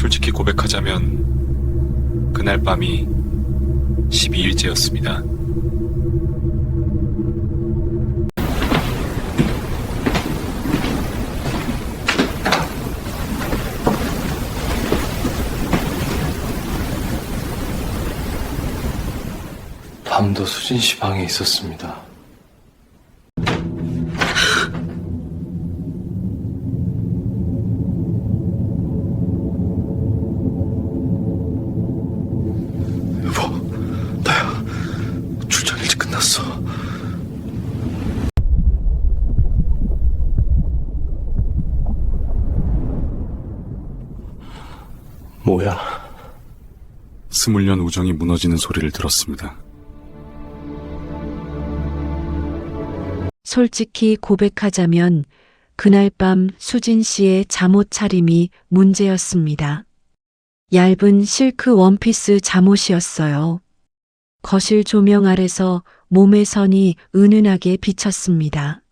솔직히 고백하자면 그날 밤이 12일째였습니다. 밤도 수진 씨 방에 있었습니다. 여보, 나야. 출장 일찍 끝났어. 뭐야? 20년 우정이 무너지는 소리를 들었습니다. 솔직히 고백하자면 그날 밤 수진 씨의 잠옷 차림이 문제였습니다. 얇은 실크 원피스 잠옷이었어요. 거실 조명 아래서 몸의 선이 은은하게 비쳤습니다.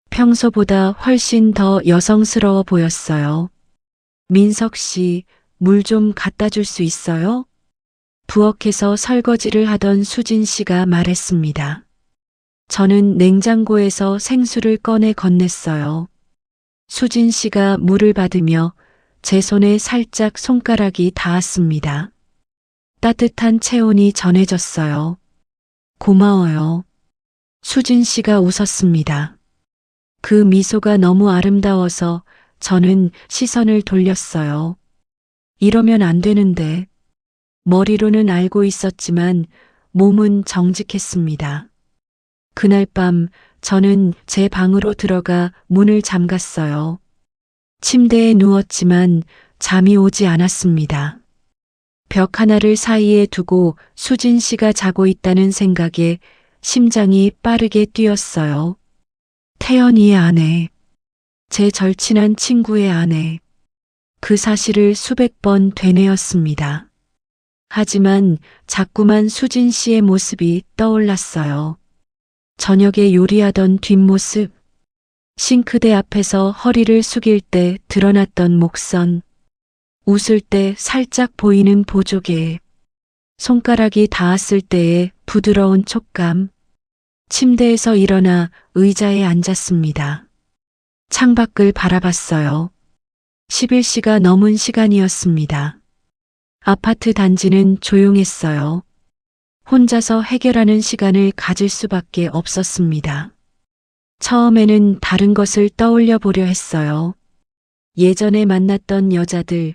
평소보다 훨씬 더 여성스러워 보였어요. 민석 씨, 물 좀 갖다 줄 수 있어요? 부엌에서 설거지를 하던 수진 씨가 말했습니다. 저는 냉장고에서 생수를 꺼내 건넸어요. 수진 씨가 물을 받으며 제 손에 살짝 손가락이 닿았습니다. 따뜻한 체온이 전해졌어요. 고마워요. 수진 씨가 웃었습니다. 그 미소가 너무 아름다워서 저는 시선을 돌렸어요. 이러면 안 되는데. 머리로는 알고 있었지만 몸은 정직했습니다. 그날 밤 저는 제 방으로 들어가 문을 잠갔어요. 침대에 누웠지만 잠이 오지 않았습니다. 벽 하나를 사이에 두고 수진 씨가 자고 있다는 생각에 심장이 빠르게 뛰었어요. 태연이의 아내, 제 절친한 친구의 아내. 그 사실을 수백 번 되뇌었습니다. 하지만 자꾸만 수진 씨의 모습이 떠올랐어요. 저녁에 요리하던 뒷모습, 싱크대 앞에서 허리를 숙일 때 드러났던 목선, 웃을 때 살짝 보이는 보조개, 손가락이 닿았을 때의 부드러운 촉감. 침대에서 일어나 의자에 앉았습니다. 창밖을 바라봤어요. 11시가 넘은 시간이었습니다. 아파트 단지는 조용했어요. 혼자서 해결하는 시간을 가질 수밖에 없었습니다. 처음에는 다른 것을 떠올려 보려 했어요. 예전에 만났던 여자들,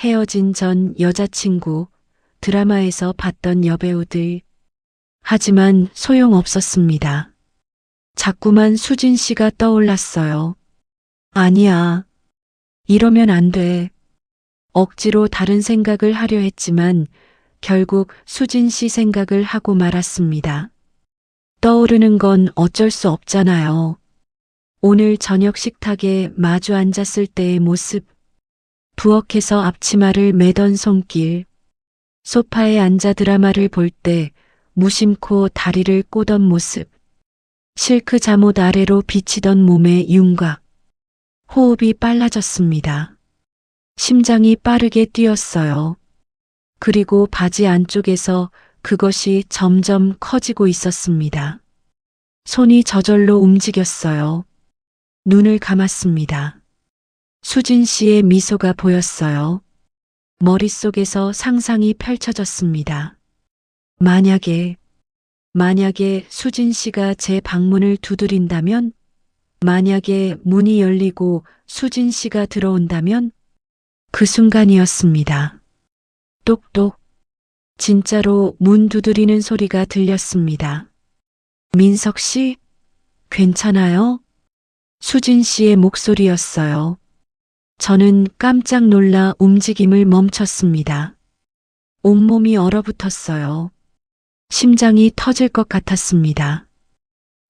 헤어진 전 여자친구, 드라마에서 봤던 여배우들. 하지만 소용없었습니다. 자꾸만 수진 씨가 떠올랐어요. 아니야. 이러면 안 돼. 억지로 다른 생각을 하려 했지만 결국 수진 씨 생각을 하고 말았습니다. 떠오르는 건 어쩔 수 없잖아요. 오늘 저녁 식탁에 마주 앉았을 때의 모습, 부엌에서 앞치마를 매던 손길, 소파에 앉아 드라마를 볼 때 무심코 다리를 꼬던 모습, 실크 잠옷 아래로 비치던 몸의 윤곽, 호흡이 빨라졌습니다. 심장이 빠르게 뛰었어요. 그리고 바지 안쪽에서 그것이 점점 커지고 있었습니다. 손이 저절로 움직였어요. 눈을 감았습니다. 수진 씨의 미소가 보였어요. 머릿속에서 상상이 펼쳐졌습니다. 만약에 수진 씨가 제 방문을 두드린다면? 만약에 문이 열리고 수진 씨가 들어온다면? 그 순간이었습니다. 똑똑. 진짜로 문 두드리는 소리가 들렸습니다. 민석 씨? 괜찮아요? 수진 씨의 목소리였어요. 저는 깜짝 놀라 움직임을 멈췄습니다. 온몸이 얼어붙었어요. 심장이 터질 것 같았습니다.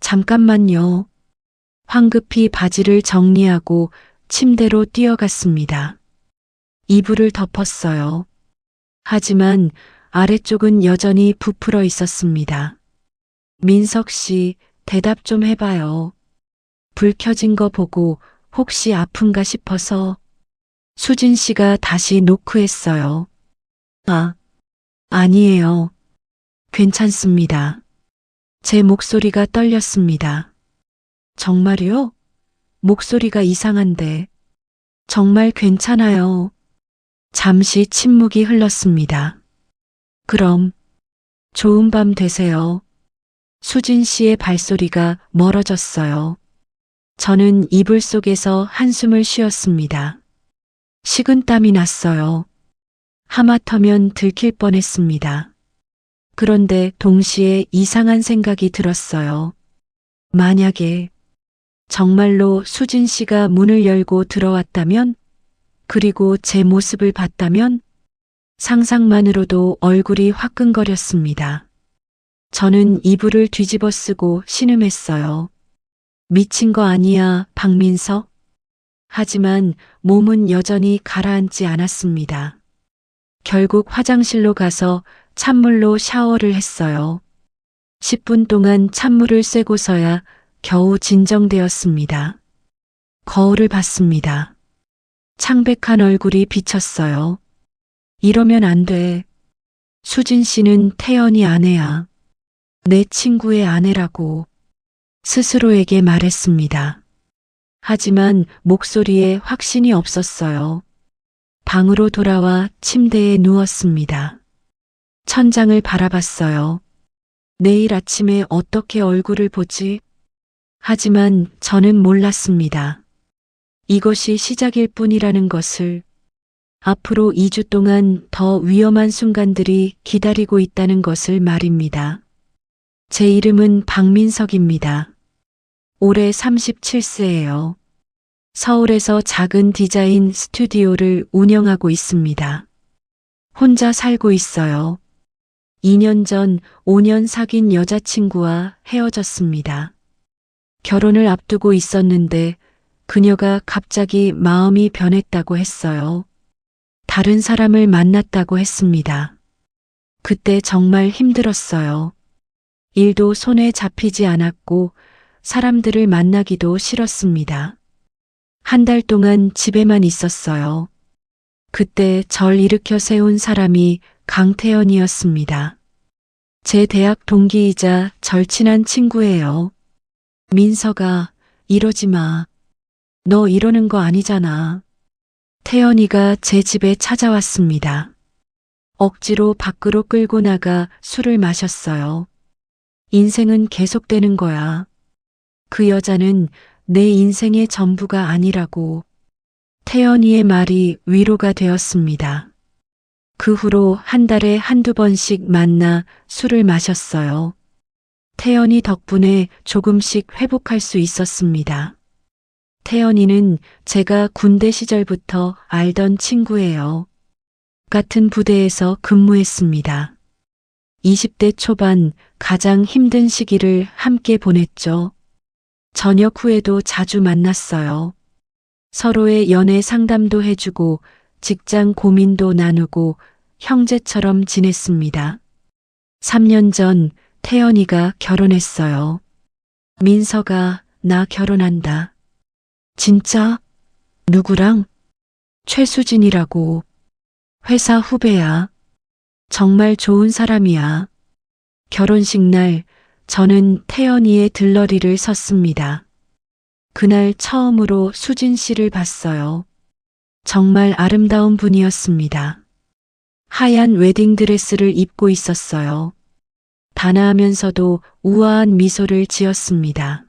잠깐만요. 황급히 바지를 정리하고 침대로 뛰어갔습니다. 이불을 덮었어요. 하지만 아래쪽은 여전히 부풀어 있었습니다. 민석 씨, 대답 좀 해봐요. 불 켜진 거 보고 혹시 아픈가 싶어서. 수진 씨가 다시 노크했어요. 아니에요. 괜찮습니다. 제 목소리가 떨렸습니다. 정말요? 목소리가 이상한데. 정말 괜찮아요. 잠시 침묵이 흘렀습니다. 그럼 좋은 밤 되세요. 수진 씨의 발소리가 멀어졌어요. 저는 이불 속에서 한숨을 쉬었습니다. 식은땀이 났어요. 하마터면 들킬 뻔했습니다. 그런데 동시에 이상한 생각이 들었어요. 만약에 정말로 수진 씨가 문을 열고 들어왔다면, 그리고 제 모습을 봤다면, 상상만으로도 얼굴이 화끈거렸습니다. 저는 이불을 뒤집어 쓰고 신음했어요. 미친 거 아니야, 박민석? 하지만 몸은 여전히 가라앉지 않았습니다. 결국 화장실로 가서 찬물로 샤워를 했어요. 10분 동안 찬물을 쐬고서야 겨우 진정되었습니다. 거울을 봤습니다. 창백한 얼굴이 비쳤어요. 이러면 안 돼. 수진 씨는 태연이 아내야. 내 친구의 아내라고 스스로에게 말했습니다. 하지만 목소리에 확신이 없었어요. 방으로 돌아와 침대에 누웠습니다. 천장을 바라봤어요. 내일 아침에 어떻게 얼굴을 보지? 하지만 저는 몰랐습니다. 이것이 시작일 뿐이라는 것을, 앞으로 2주 동안 더 위험한 순간들이 기다리고 있다는 것을 말입니다. 제 이름은 박민석입니다. 올해 37세예요. 서울에서 작은 디자인 스튜디오를 운영하고 있습니다. 혼자 살고 있어요. 2년 전 5년 사귄 여자친구와 헤어졌습니다. 결혼을 앞두고 있었는데 그녀가 갑자기 마음이 변했다고 했어요. 다른 사람을 만났다고 했습니다. 그때 정말 힘들었어요. 일도 손에 잡히지 않았고 사람들을 만나기도 싫었습니다. 한 달 동안 집에만 있었어요. 그때 절 일으켜 세운 사람이 강태연이었습니다. 제 대학 동기이자 절친한 친구예요. 민석아, 이러지 마. 너 이러는 거 아니잖아. 태연이가 제 집에 찾아왔습니다. 억지로 밖으로 끌고 나가 술을 마셨어요. 인생은 계속되는 거야. 그 여자는 내 인생의 전부가 아니라고. 태연이의 말이 위로가 되었습니다. 그 후로 한 달에 한두 번씩 만나 술을 마셨어요. 태연이 덕분에 조금씩 회복할 수 있었습니다. 태연이는 제가 군대 시절부터 알던 친구예요. 같은 부대에서 근무했습니다. 20대 초반 가장 힘든 시기를 함께 보냈죠. 저녁 후에도 자주 만났어요. 서로의 연애 상담도 해주고 직장 고민도 나누고 형제처럼 지냈습니다. 3년 전 태연이가 결혼했어요. 민석아, 나 결혼한다. 진짜? 누구랑? 최수진이라고. 회사 후배야. 정말 좋은 사람이야. 결혼식 날 저는 태연이의 들러리를 섰습니다. 그날 처음으로 수진 씨를 봤어요. 정말 아름다운 분이었습니다. 하얀 웨딩드레스를 입고 있었어요. 단아하면서도 우아한 미소를 지었습니다.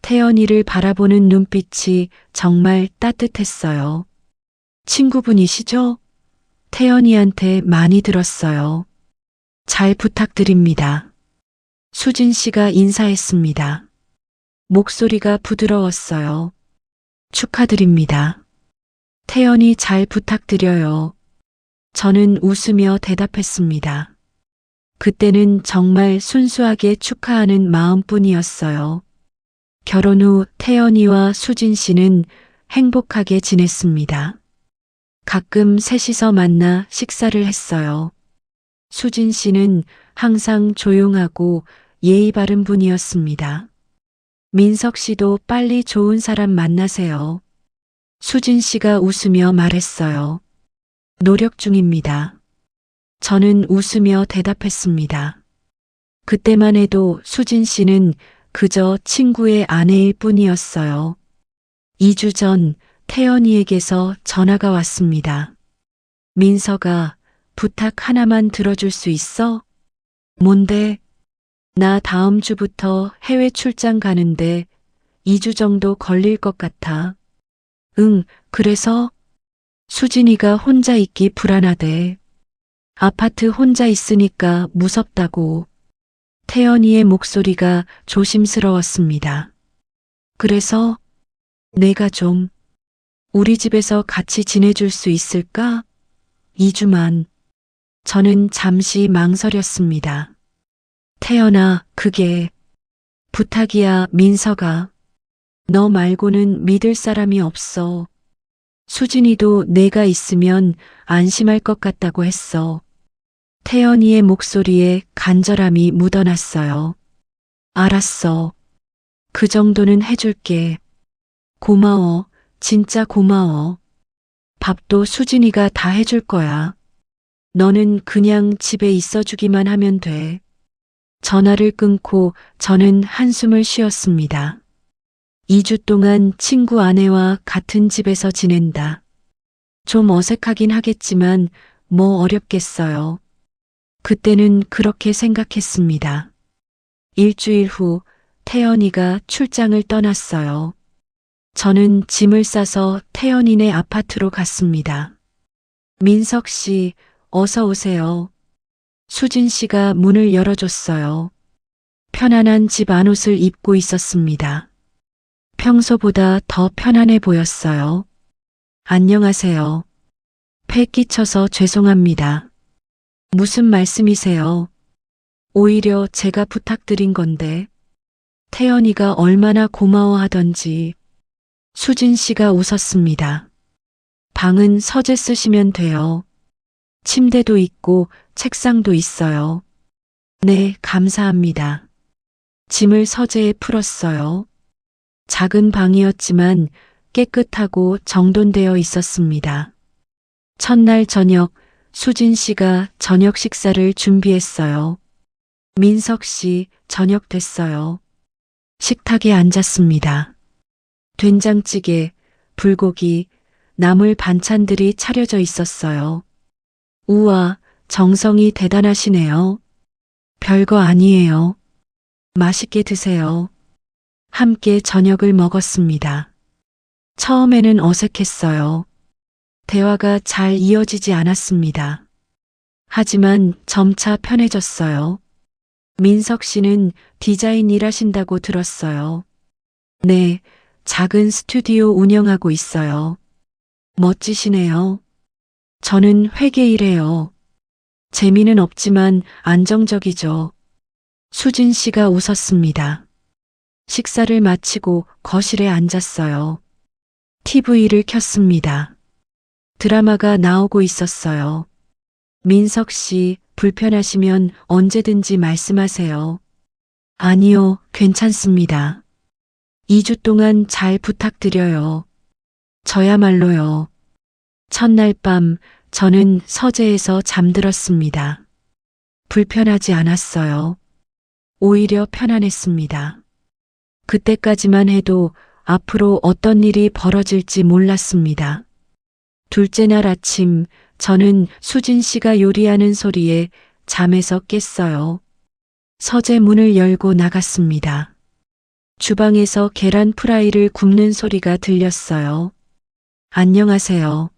태연이를 바라보는 눈빛이 정말 따뜻했어요. 친구분이시죠? 태연이한테 많이 들었어요. 잘 부탁드립니다. 수진 씨가 인사했습니다. 목소리가 부드러웠어요. 축하드립니다. 태연이 잘 부탁드려요. 저는 웃으며 대답했습니다. 그때는 정말 순수하게 축하하는 마음뿐이었어요. 결혼 후 태연이와 수진 씨는 행복하게 지냈습니다. 가끔 셋이서 만나 식사를 했어요. 수진 씨는 항상 조용하고 예의 바른 분이었습니다. 민석 씨도 빨리 좋은 사람 만나세요. 수진 씨가 웃으며 말했어요. 노력 중입니다. 저는 웃으며 대답했습니다. 그때만 해도 수진 씨는 그저 친구의 아내일 뿐이었어요. 2주 전 태연이에게서 전화가 왔습니다. 민서가 부탁 하나만 들어줄 수 있어? 뭔데? 나 다음 주부터 해외 출장 가는데 2주 정도 걸릴 것 같아. 응, 그래서? 수진이가 혼자 있기 불안하대. 아파트 혼자 있으니까 무섭다고. 태연이의 목소리가 조심스러웠습니다. 그래서 내가 좀 우리 집에서 같이 지내줄 수 있을까? 2주만. 저는 잠시 망설였습니다. 태연아, 그게 부탁이야, 민서가. 너 말고는 믿을 사람이 없어. 수진이도 내가 있으면 안심할 것 같다고 했어. 태연이의 목소리에 간절함이 묻어났어요. 알았어. 그 정도는 해줄게. 고마워. 진짜 고마워. 밥도 수진이가 다 해줄 거야. 너는 그냥 집에 있어주기만 하면 돼. 전화를 끊고 저는 한숨을 쉬었습니다. 2주 동안 친구 아내와 같은 집에서 지낸다. 좀 어색하긴 하겠지만 뭐 어렵겠어요. 그때는 그렇게 생각했습니다. 일주일 후 태연이가 출장을 떠났어요. 저는 짐을 싸서 태연이네 아파트로 갔습니다. 민석 씨, 어서 오세요. 수진 씨가 문을 열어줬어요. 편안한 집 안옷을 입고 있었습니다. 평소보다 더 편안해 보였어요. 안녕하세요. 패 끼쳐서 죄송합니다. 무슨 말씀이세요? 오히려 제가 부탁드린 건데. 태연이가 얼마나 고마워하던지. 수진 씨가 웃었습니다. 방은 서재 쓰시면 돼요. 침대도 있고 책상도 있어요. 네, 감사합니다. 짐을 서재에 풀었어요. 작은 방이었지만 깨끗하고 정돈되어 있었습니다. 첫날 저녁, 수진 씨가 저녁 식사를 준비했어요. 민석 씨, 저녁 됐어요. 식탁에 앉았습니다. 된장찌개, 불고기, 나물 반찬들이 차려져 있었어요. 우와, 정성이 대단하시네요. 별거 아니에요. 맛있게 드세요. 함께 저녁을 먹었습니다. 처음에는 어색했어요. 대화가 잘 이어지지 않았습니다. 하지만 점차 편해졌어요. 민석 씨는 디자인 일하신다고 들었어요. 네, 작은 스튜디오 운영하고 있어요. 멋지시네요. 저는 회계 일해요. 재미는 없지만 안정적이죠. 수진 씨가 웃었습니다. 식사를 마치고 거실에 앉았어요. TV를 켰습니다. 드라마가 나오고 있었어요. 민석 씨, 불편하시면 언제든지 말씀하세요. 아니요, 괜찮습니다. 2주 동안 잘 부탁드려요. 저야말로요. 첫날 밤 저는 서재에서 잠들었습니다. 불편하지 않았어요. 오히려 편안했습니다. 그때까지만 해도 앞으로 어떤 일이 벌어질지 몰랐습니다. 둘째 날 아침 저는 수진 씨가 요리하는 소리에 잠에서 깼어요. 서재 문을 열고 나갔습니다. 주방에서 계란 프라이를 굽는 소리가 들렸어요. 안녕하세요.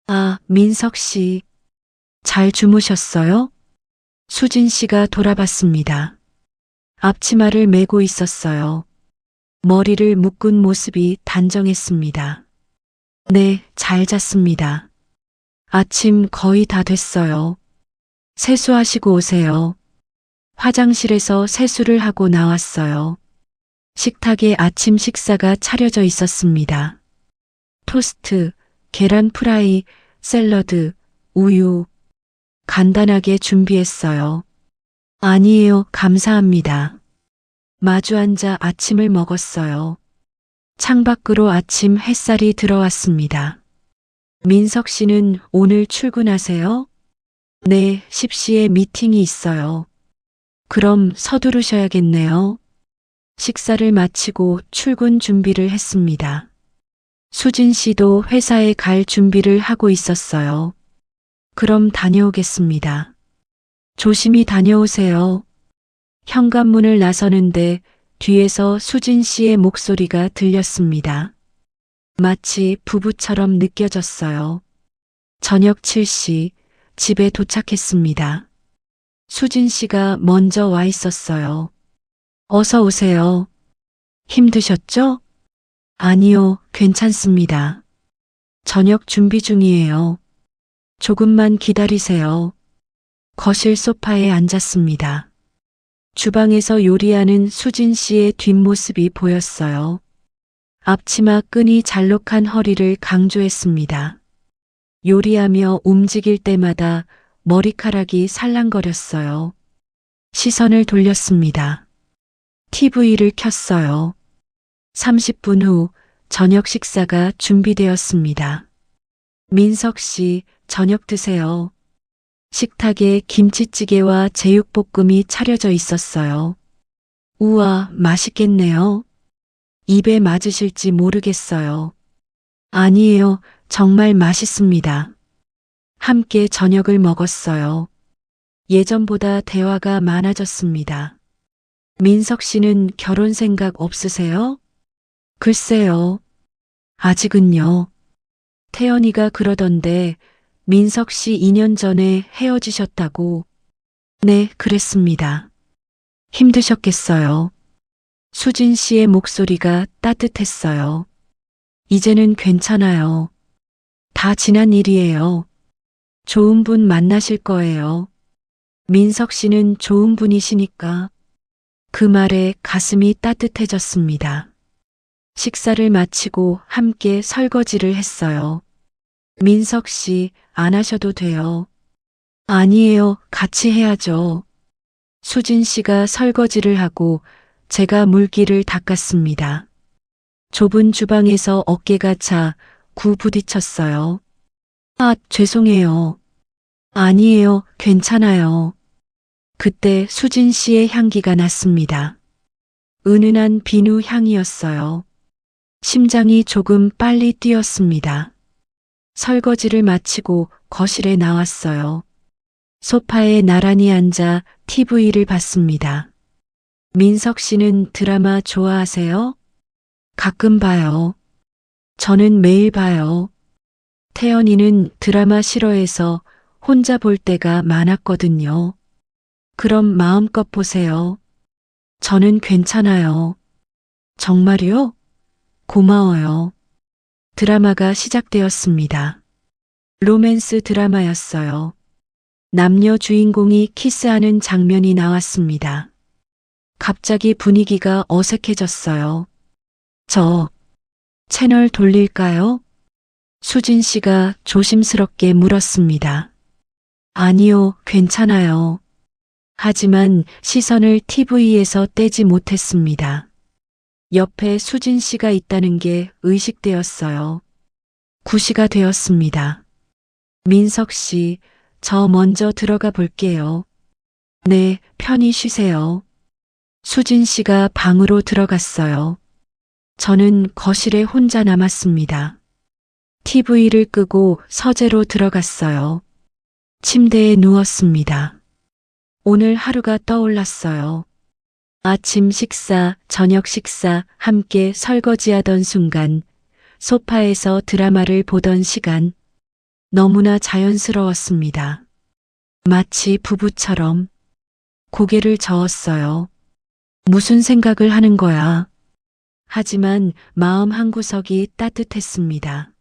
아, 민석 씨. 잘 주무셨어요? 수진 씨가 돌아봤습니다. 앞치마를 메고 있었어요. 머리를 묶은 모습이 단정했습니다. 네, 잘 잤습니다. 아침 거의 다 됐어요. 세수하시고 오세요. 화장실에서 세수를 하고 나왔어요. 식탁에 아침 식사가 차려져 있었습니다. 토스트, 계란 프라이, 샐러드, 우유. 간단하게 준비했어요. 아니에요, 감사합니다. 마주 앉아 아침을 먹었어요. 창밖으로 아침 햇살이 들어왔습니다. 민석 씨는 오늘 출근하세요? 네, 10시에 미팅이 있어요. 그럼 서두르셔야겠네요. 식사를 마치고 출근 준비를 했습니다. 수진 씨도 회사에 갈 준비를 하고 있었어요. 그럼 다녀오겠습니다. 조심히 다녀오세요. 현관문을 나서는데 뒤에서 수진 씨의 목소리가 들렸습니다. 마치 부부처럼 느껴졌어요. 저녁 7시 집에 도착했습니다. 수진 씨가 먼저 와 있었어요. 어서 오세요. 힘드셨죠? 아니요, 괜찮습니다. 저녁 준비 중이에요. 조금만 기다리세요. 거실 소파에 앉았습니다. 주방에서 요리하는 수진 씨의 뒷모습이 보였어요. 앞치마 끈이 잘록한 허리를 강조했습니다. 요리하며 움직일 때마다 머리카락이 살랑거렸어요. 시선을 돌렸습니다. TV를 켰어요. 30분 후 저녁 식사가 준비되었습니다. 민석 씨, 저녁 드세요. 식탁에 김치찌개와 제육볶음이 차려져 있었어요. 우와, 맛있겠네요. 입에 맞으실지 모르겠어요. 아니에요, 정말 맛있습니다. 함께 저녁을 먹었어요. 예전보다 대화가 많아졌습니다. 민석 씨는 결혼 생각 없으세요? 글쎄요. 아직은요. 태연이가 그러던데 민석 씨 2년 전에 헤어지셨다고. 네, 그랬습니다. 힘드셨겠어요. 수진 씨의 목소리가 따뜻했어요. 이제는 괜찮아요. 다 지난 일이에요. 좋은 분 만나실 거예요. 민석 씨는 좋은 분이시니까. 그 말에 가슴이 따뜻해졌습니다. 식사를 마치고 함께 설거지를 했어요. 민석 씨, 안 하셔도 돼요. 아니에요, 같이 해야죠. 수진 씨가 설거지를 하고 제가 물기를 닦았습니다. 좁은 주방에서 어깨가 차 구 부딪혔어요. 아, 죄송해요. 아니에요, 괜찮아요. 그때 수진 씨의 향기가 났습니다. 은은한 비누 향이었어요. 심장이 조금 빨리 뛰었습니다. 설거지를 마치고 거실에 나왔어요. 소파에 나란히 앉아 TV를 봤습니다. 민석 씨는 드라마 좋아하세요? 가끔 봐요. 저는 매일 봐요. 태연이는 드라마 싫어해서 혼자 볼 때가 많았거든요. 그럼 마음껏 보세요. 저는 괜찮아요. 정말요? 고마워요. 드라마가 시작되었습니다. 로맨스 드라마였어요. 남녀 주인공이 키스하는 장면이 나왔습니다. 갑자기 분위기가 어색해졌어요. 저 채널 돌릴까요? 수진 씨가 조심스럽게 물었습니다. 아니요, 괜찮아요. 하지만 시선을 TV에서 떼지 못했습니다. 옆에 수진 씨가 있다는 게 의식되었어요. 9시가 되었습니다. 민석 씨, 저 먼저 들어가 볼게요. 네, 편히 쉬세요. 수진 씨가 방으로 들어갔어요. 저는 거실에 혼자 남았습니다. TV를 끄고 서재로 들어갔어요. 침대에 누웠습니다. 오늘 하루가 떠올랐어요. 아침 식사, 저녁 식사, 함께 설거지하던 순간, 소파에서 드라마를 보던 시간, 너무나 자연스러웠습니다. 마치 부부처럼 고개를 저었어요. 무슨 생각을 하는 거야? 하지만 마음 한구석이 따뜻했습니다.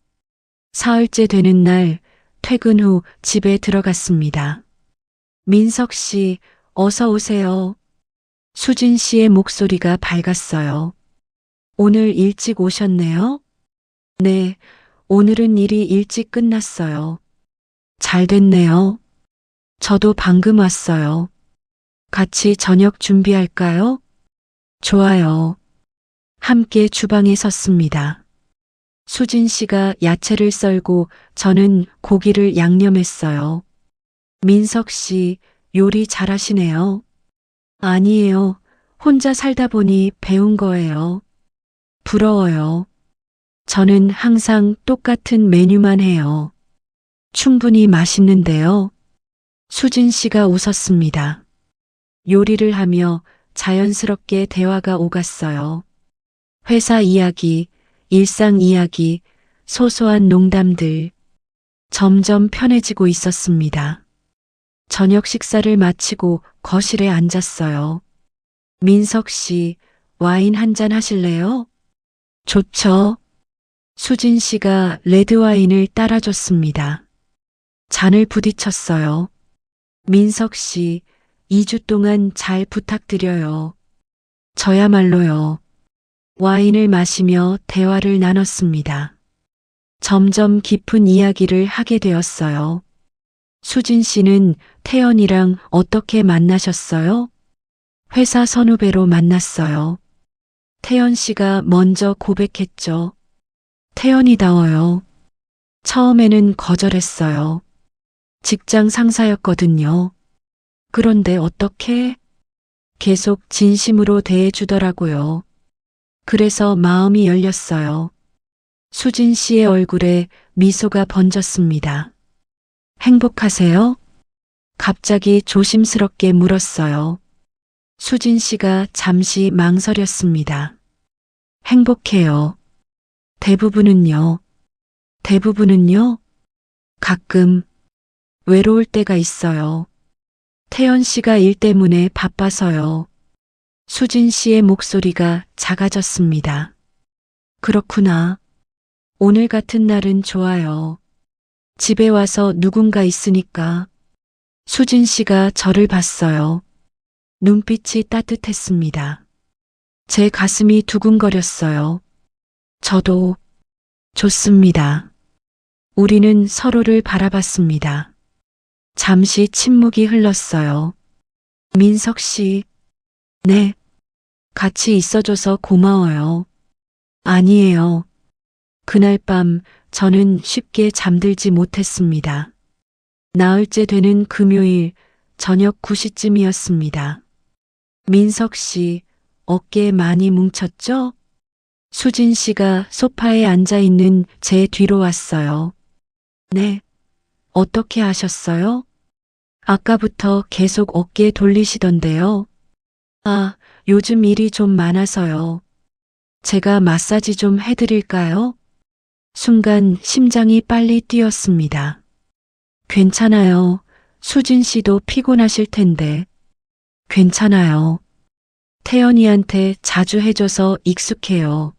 사흘째 되는 날, 퇴근 후 집에 들어갔습니다. 민석 씨, 어서 오세요. 수진 씨의 목소리가 밝았어요. 오늘 일찍 오셨네요? 네, 오늘은 일이 일찍 끝났어요. 잘 됐네요. 저도 방금 왔어요. 같이 저녁 준비할까요? 좋아요. 함께 주방에 섰습니다. 수진 씨가 야채를 썰고 저는 고기를 양념했어요. 민석 씨, 요리 잘하시네요. 아니에요. 혼자 살다 보니 배운 거예요. 부러워요. 저는 항상 똑같은 메뉴만 해요. 충분히 맛있는데요. 수진 씨가 웃었습니다. 요리를 하며 자연스럽게 대화가 오갔어요. 회사 이야기, 일상 이야기, 소소한 농담들. 점점 편해지고 있었습니다. 저녁 식사를 마치고 거실에 앉았어요. 민석 씨, 와인 한 잔 하실래요? 좋죠. 수진 씨가 레드와인을 따라줬습니다. 잔을 부딪혔어요. 민석 씨, 2주 동안 잘 부탁드려요. 저야말로요. 와인을 마시며 대화를 나눴습니다. 점점 깊은 이야기를 하게 되었어요. 수진 씨는 태연이랑 어떻게 만나셨어요? 회사 선후배로 만났어요. 태연 씨가 먼저 고백했죠. 태연이다워요. 처음에는 거절했어요. 직장 상사였거든요. 그런데 어떻게? 계속 진심으로 대해주더라고요. 그래서 마음이 열렸어요. 수진 씨의 얼굴에 미소가 번졌습니다. 행복하세요? 갑자기 조심스럽게 물었어요. 수진 씨가 잠시 망설였습니다. 행복해요. 대부분은요? 대부분은요? 가끔 외로울 때가 있어요. 태연 씨가 일 때문에 바빠서요. 수진 씨의 목소리가 작아졌습니다. 그렇구나. 오늘 같은 날은 좋아요. 집에 와서 누군가 있으니까. 수진 씨가 저를 봤어요. 눈빛이 따뜻했습니다. 제 가슴이 두근거렸어요. 저도 좋습니다. 우리는 서로를 바라봤습니다. 잠시 침묵이 흘렀어요. 민석 씨, 네. 같이 있어줘서 고마워요. 아니에요. 그날 밤 저는 쉽게 잠들지 못했습니다. 나흘째 되는 금요일 저녁 9시쯤이었습니다. 민석 씨, 어깨에 많이 뭉쳤죠? 수진 씨가 소파에 앉아 있는 제 뒤로 왔어요. 네. 어떻게 하셨어요? 아까부터 계속 어깨 돌리시던데요. 아, 요즘 일이 좀 많아서요. 제가 마사지 좀 해드릴까요? 순간 심장이 빨리 뛰었습니다. 괜찮아요. 수진 씨도 피곤하실 텐데. 괜찮아요. 태연이한테 자주 해줘서 익숙해요.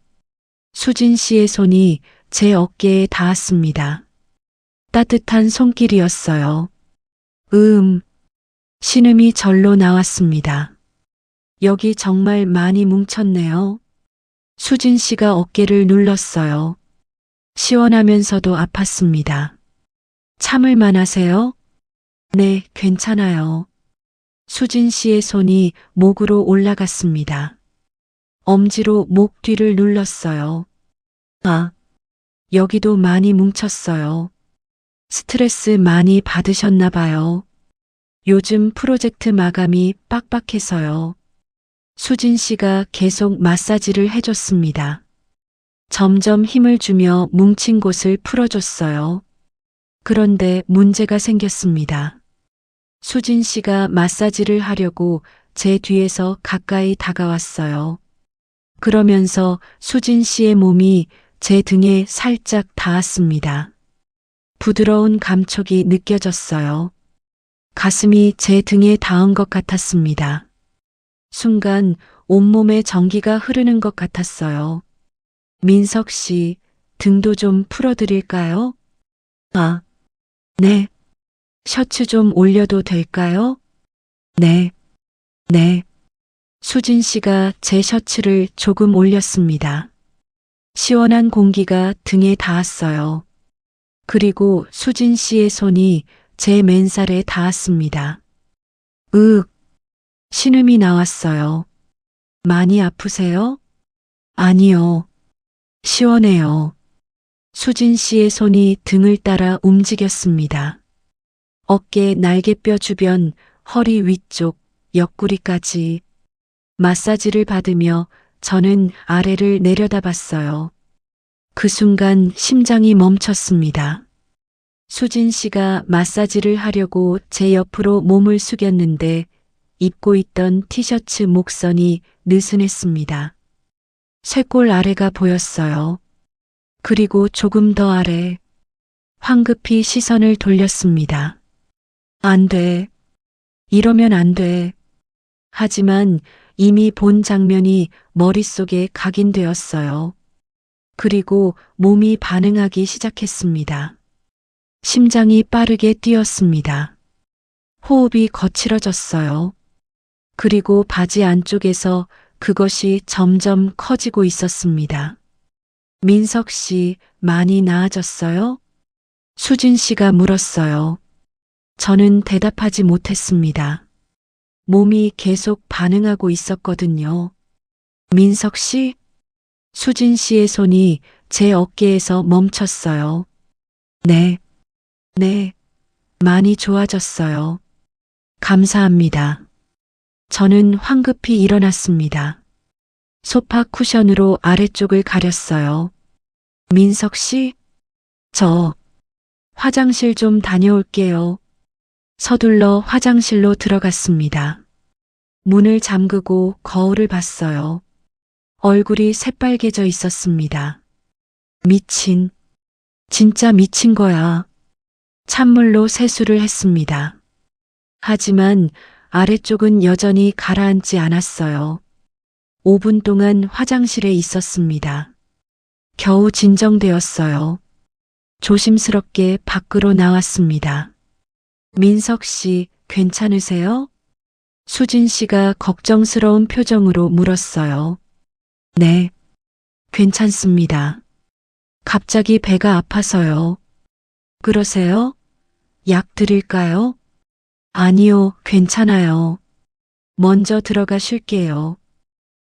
수진 씨의 손이 제 어깨에 닿았습니다. 따뜻한 손길이었어요. 신음이 절로 나왔습니다. 여기 정말 많이 뭉쳤네요. 수진 씨가 어깨를 눌렀어요. 시원하면서도 아팠습니다. 참을 만하세요? 네, 괜찮아요. 수진 씨의 손이 목으로 올라갔습니다. 엄지로 목 뒤를 눌렀어요. 아, 여기도 많이 뭉쳤어요. 스트레스 많이 받으셨나 봐요. 요즘 프로젝트 마감이 빡빡해서요. 수진 씨가 계속 마사지를 해줬습니다. 점점 힘을 주며 뭉친 곳을 풀어줬어요. 그런데 문제가 생겼습니다. 수진 씨가 마사지를 하려고 제 뒤에서 가까이 다가왔어요. 그러면서 수진 씨의 몸이 제 등에 살짝 닿았습니다. 부드러운 감촉이 느껴졌어요. 가슴이 제 등에 닿은 것 같았습니다. 순간 온몸에 전기가 흐르는 것 같았어요. 민석 씨, 등도 좀 풀어드릴까요? 아, 네. 셔츠 좀 올려도 될까요? 네. 수진 씨가 제 셔츠를 조금 올렸습니다. 시원한 공기가 등에 닿았어요. 그리고 수진 씨의 손이 제 맨살에 닿았습니다. 신음이 나왔어요. 많이 아프세요? 아니요. 시원해요. 수진 씨의 손이 등을 따라 움직였습니다. 어깨, 날개뼈 주변, 허리 위쪽, 옆구리까지 마사지를 받으며 저는 아래를 내려다봤어요. 그 순간 심장이 멈췄습니다. 수진 씨가 마사지를 하려고 제 옆으로 몸을 숙였는데 입고 있던 티셔츠 목선이 느슨했습니다. 쇄골 아래가 보였어요. 그리고 조금 더 아래. 황급히 시선을 돌렸습니다. 안 돼. 이러면 안 돼. 하지만 이미 본 장면이 머릿속에 각인되었어요. 그리고 몸이 반응하기 시작했습니다. 심장이 빠르게 뛰었습니다. 호흡이 거칠어졌어요. 그리고 바지 안쪽에서 그것이 점점 커지고 있었습니다. 민석 씨, 많이 나아졌어요? 수진 씨가 물었어요. 저는 대답하지 못했습니다. 몸이 계속 반응하고 있었거든요. 민석 씨? 수진 씨의 손이 제 어깨에서 멈췄어요. 네, 많이 좋아졌어요. 감사합니다. 저는 황급히 일어났습니다. 소파 쿠션으로 아래쪽을 가렸어요. 민석 씨? 저 화장실 좀 다녀올게요. 서둘러 화장실로 들어갔습니다. 문을 잠그고 거울을 봤어요. 얼굴이 새빨개져 있었습니다. 진짜 미친 거야. 찬물로 세수를 했습니다. 하지만 아래쪽은 여전히 가라앉지 않았어요. 5분 동안 화장실에 있었습니다. 겨우 진정되었어요. 조심스럽게 밖으로 나왔습니다. 민석 씨, 괜찮으세요? 수진 씨가 걱정스러운 표정으로 물었어요. 네, 괜찮습니다. 갑자기 배가 아파서요. 그러세요? 약 드릴까요? 아니요, 괜찮아요. 먼저 들어가 쉴게요.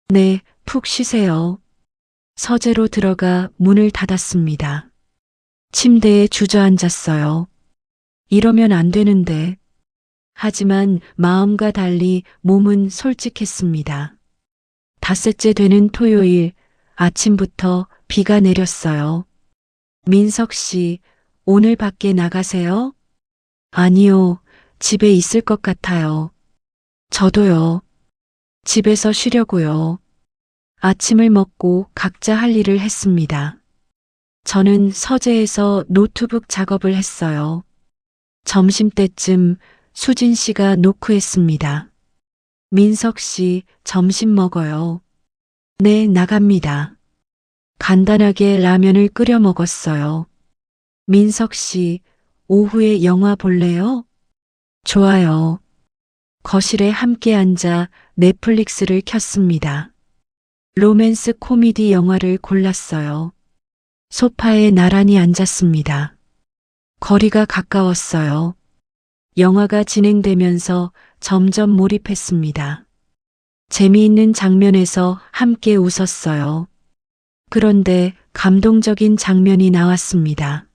네, 푹 쉬세요. 서재로 들어가 문을 닫았습니다. 침대에 주저앉았어요. 이러면 안 되는데. 하지만 마음과 달리 몸은 솔직했습니다. 닷새째 되는 토요일 아침부터 비가 내렸어요. 민석 씨, 오늘 밖에 나가세요? 아니요, 집에 있을 것 같아요. 저도요. 집에서 쉬려고요. 아침을 먹고 각자 할 일을 했습니다. 저는 서재에서 노트북 작업을 했어요. 점심때쯤 수진 씨가 노크했습니다. 민석 씨, 점심 먹어요. 네, 나갑니다. 간단하게 라면을 끓여 먹었어요. 민석 씨, 오후에 영화 볼래요? 좋아요. 거실에 함께 앉아 넷플릭스를 켰습니다. 로맨스 코미디 영화를 골랐어요. 소파에 나란히 앉았습니다. 거리가 가까웠어요. 영화가 진행되면서 점점 몰입했습니다. 재미있는 장면에서 함께 웃었어요. 그런데 감동적인 장면이 나왔습니다.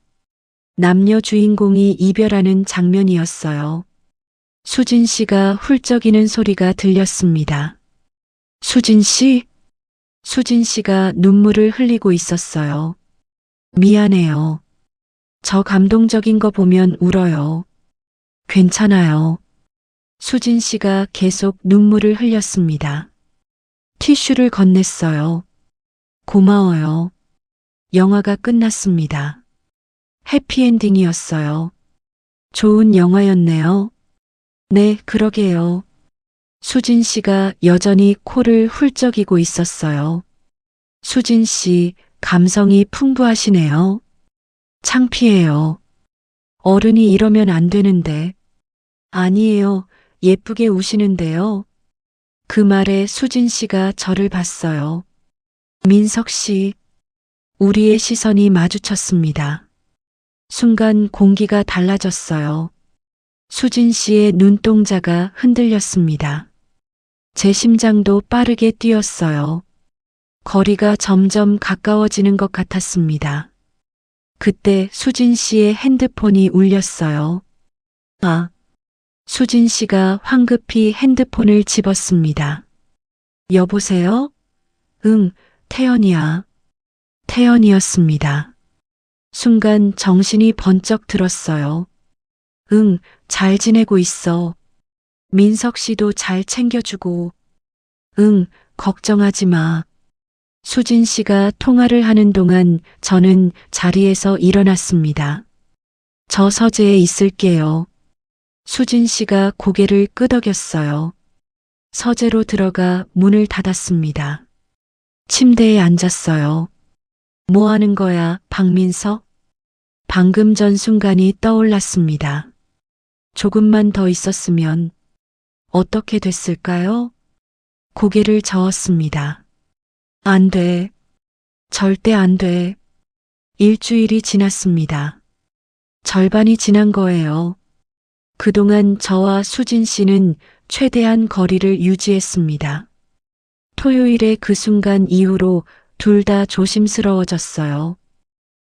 남녀 주인공이 이별하는 장면이었어요. 수진 씨가 훌쩍이는 소리가 들렸습니다. 수진 씨? 수진 씨가 눈물을 흘리고 있었어요. 미안해요. 저 감동적인 거 보면 울어요. 괜찮아요. 수진 씨가 계속 눈물을 흘렸습니다. 티슈를 건넸어요. 고마워요. 영화가 끝났습니다. 해피엔딩이었어요. 좋은 영화였네요. 네, 그러게요. 수진 씨가 여전히 코를 훌쩍이고 있었어요. 수진 씨, 감성이 풍부하시네요. 창피해요. 어른이 이러면 안 되는데. 아니에요. 예쁘게 우시는데요. 그 말에 수진 씨가 저를 봤어요. 민석 씨, 우리의 시선이 마주쳤습니다. 순간 공기가 달라졌어요. 수진 씨의 눈동자가 흔들렸습니다. 제 심장도 빠르게 뛰었어요. 거리가 점점 가까워지는 것 같았습니다. 그때 수진 씨의 핸드폰이 울렸어요. 아, 수진 씨가 황급히 핸드폰을 집었습니다. 여보세요? 응, 태연이야. 태연이었습니다. 순간 정신이 번쩍 들었어요. 응, 잘 지내고 있어. 민석 씨도 잘 챙겨주고. 응, 걱정하지 마. 수진 씨가 통화를 하는 동안 저는 자리에서 일어났습니다. 저 서재에 있을게요. 수진 씨가 고개를 끄덕였어요. 서재로 들어가 문을 닫았습니다. 침대에 앉았어요. 뭐 하는 거야, 박민석? 방금 전 순간이 떠올랐습니다. 조금만 더 있었으면 어떻게 됐을까요? 고개를 저었습니다. 안 돼. 절대 안 돼. 일주일이 지났습니다. 절반이 지난 거예요. 그동안 저와 수진 씨는 최대한 거리를 유지했습니다. 토요일의 그 순간 이후로 둘 다 조심스러워졌어요.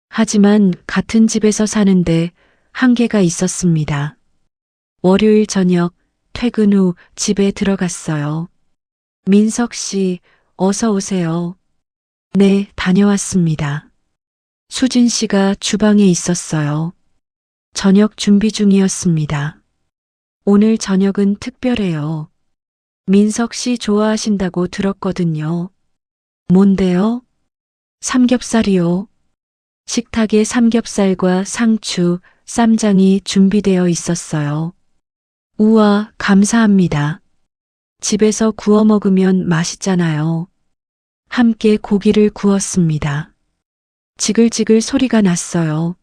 하지만 같은 집에서 사는데 한계가 있었습니다. 월요일 저녁 퇴근 후 집에 들어갔어요. 민석 씨, 어서 오세요. 네, 다녀왔습니다. 수진 씨가 주방에 있었어요. 저녁 준비 중이었습니다. 오늘 저녁은 특별해요. 민석 씨 좋아하신다고 들었거든요. 뭔데요? 삼겹살이요. 식탁에 삼겹살과 상추, 쌈장이 준비되어 있었어요. 우와, 감사합니다. 집에서 구워 먹으면 맛있잖아요. 함께 고기를 구웠습니다. 지글지글 소리가 났어요.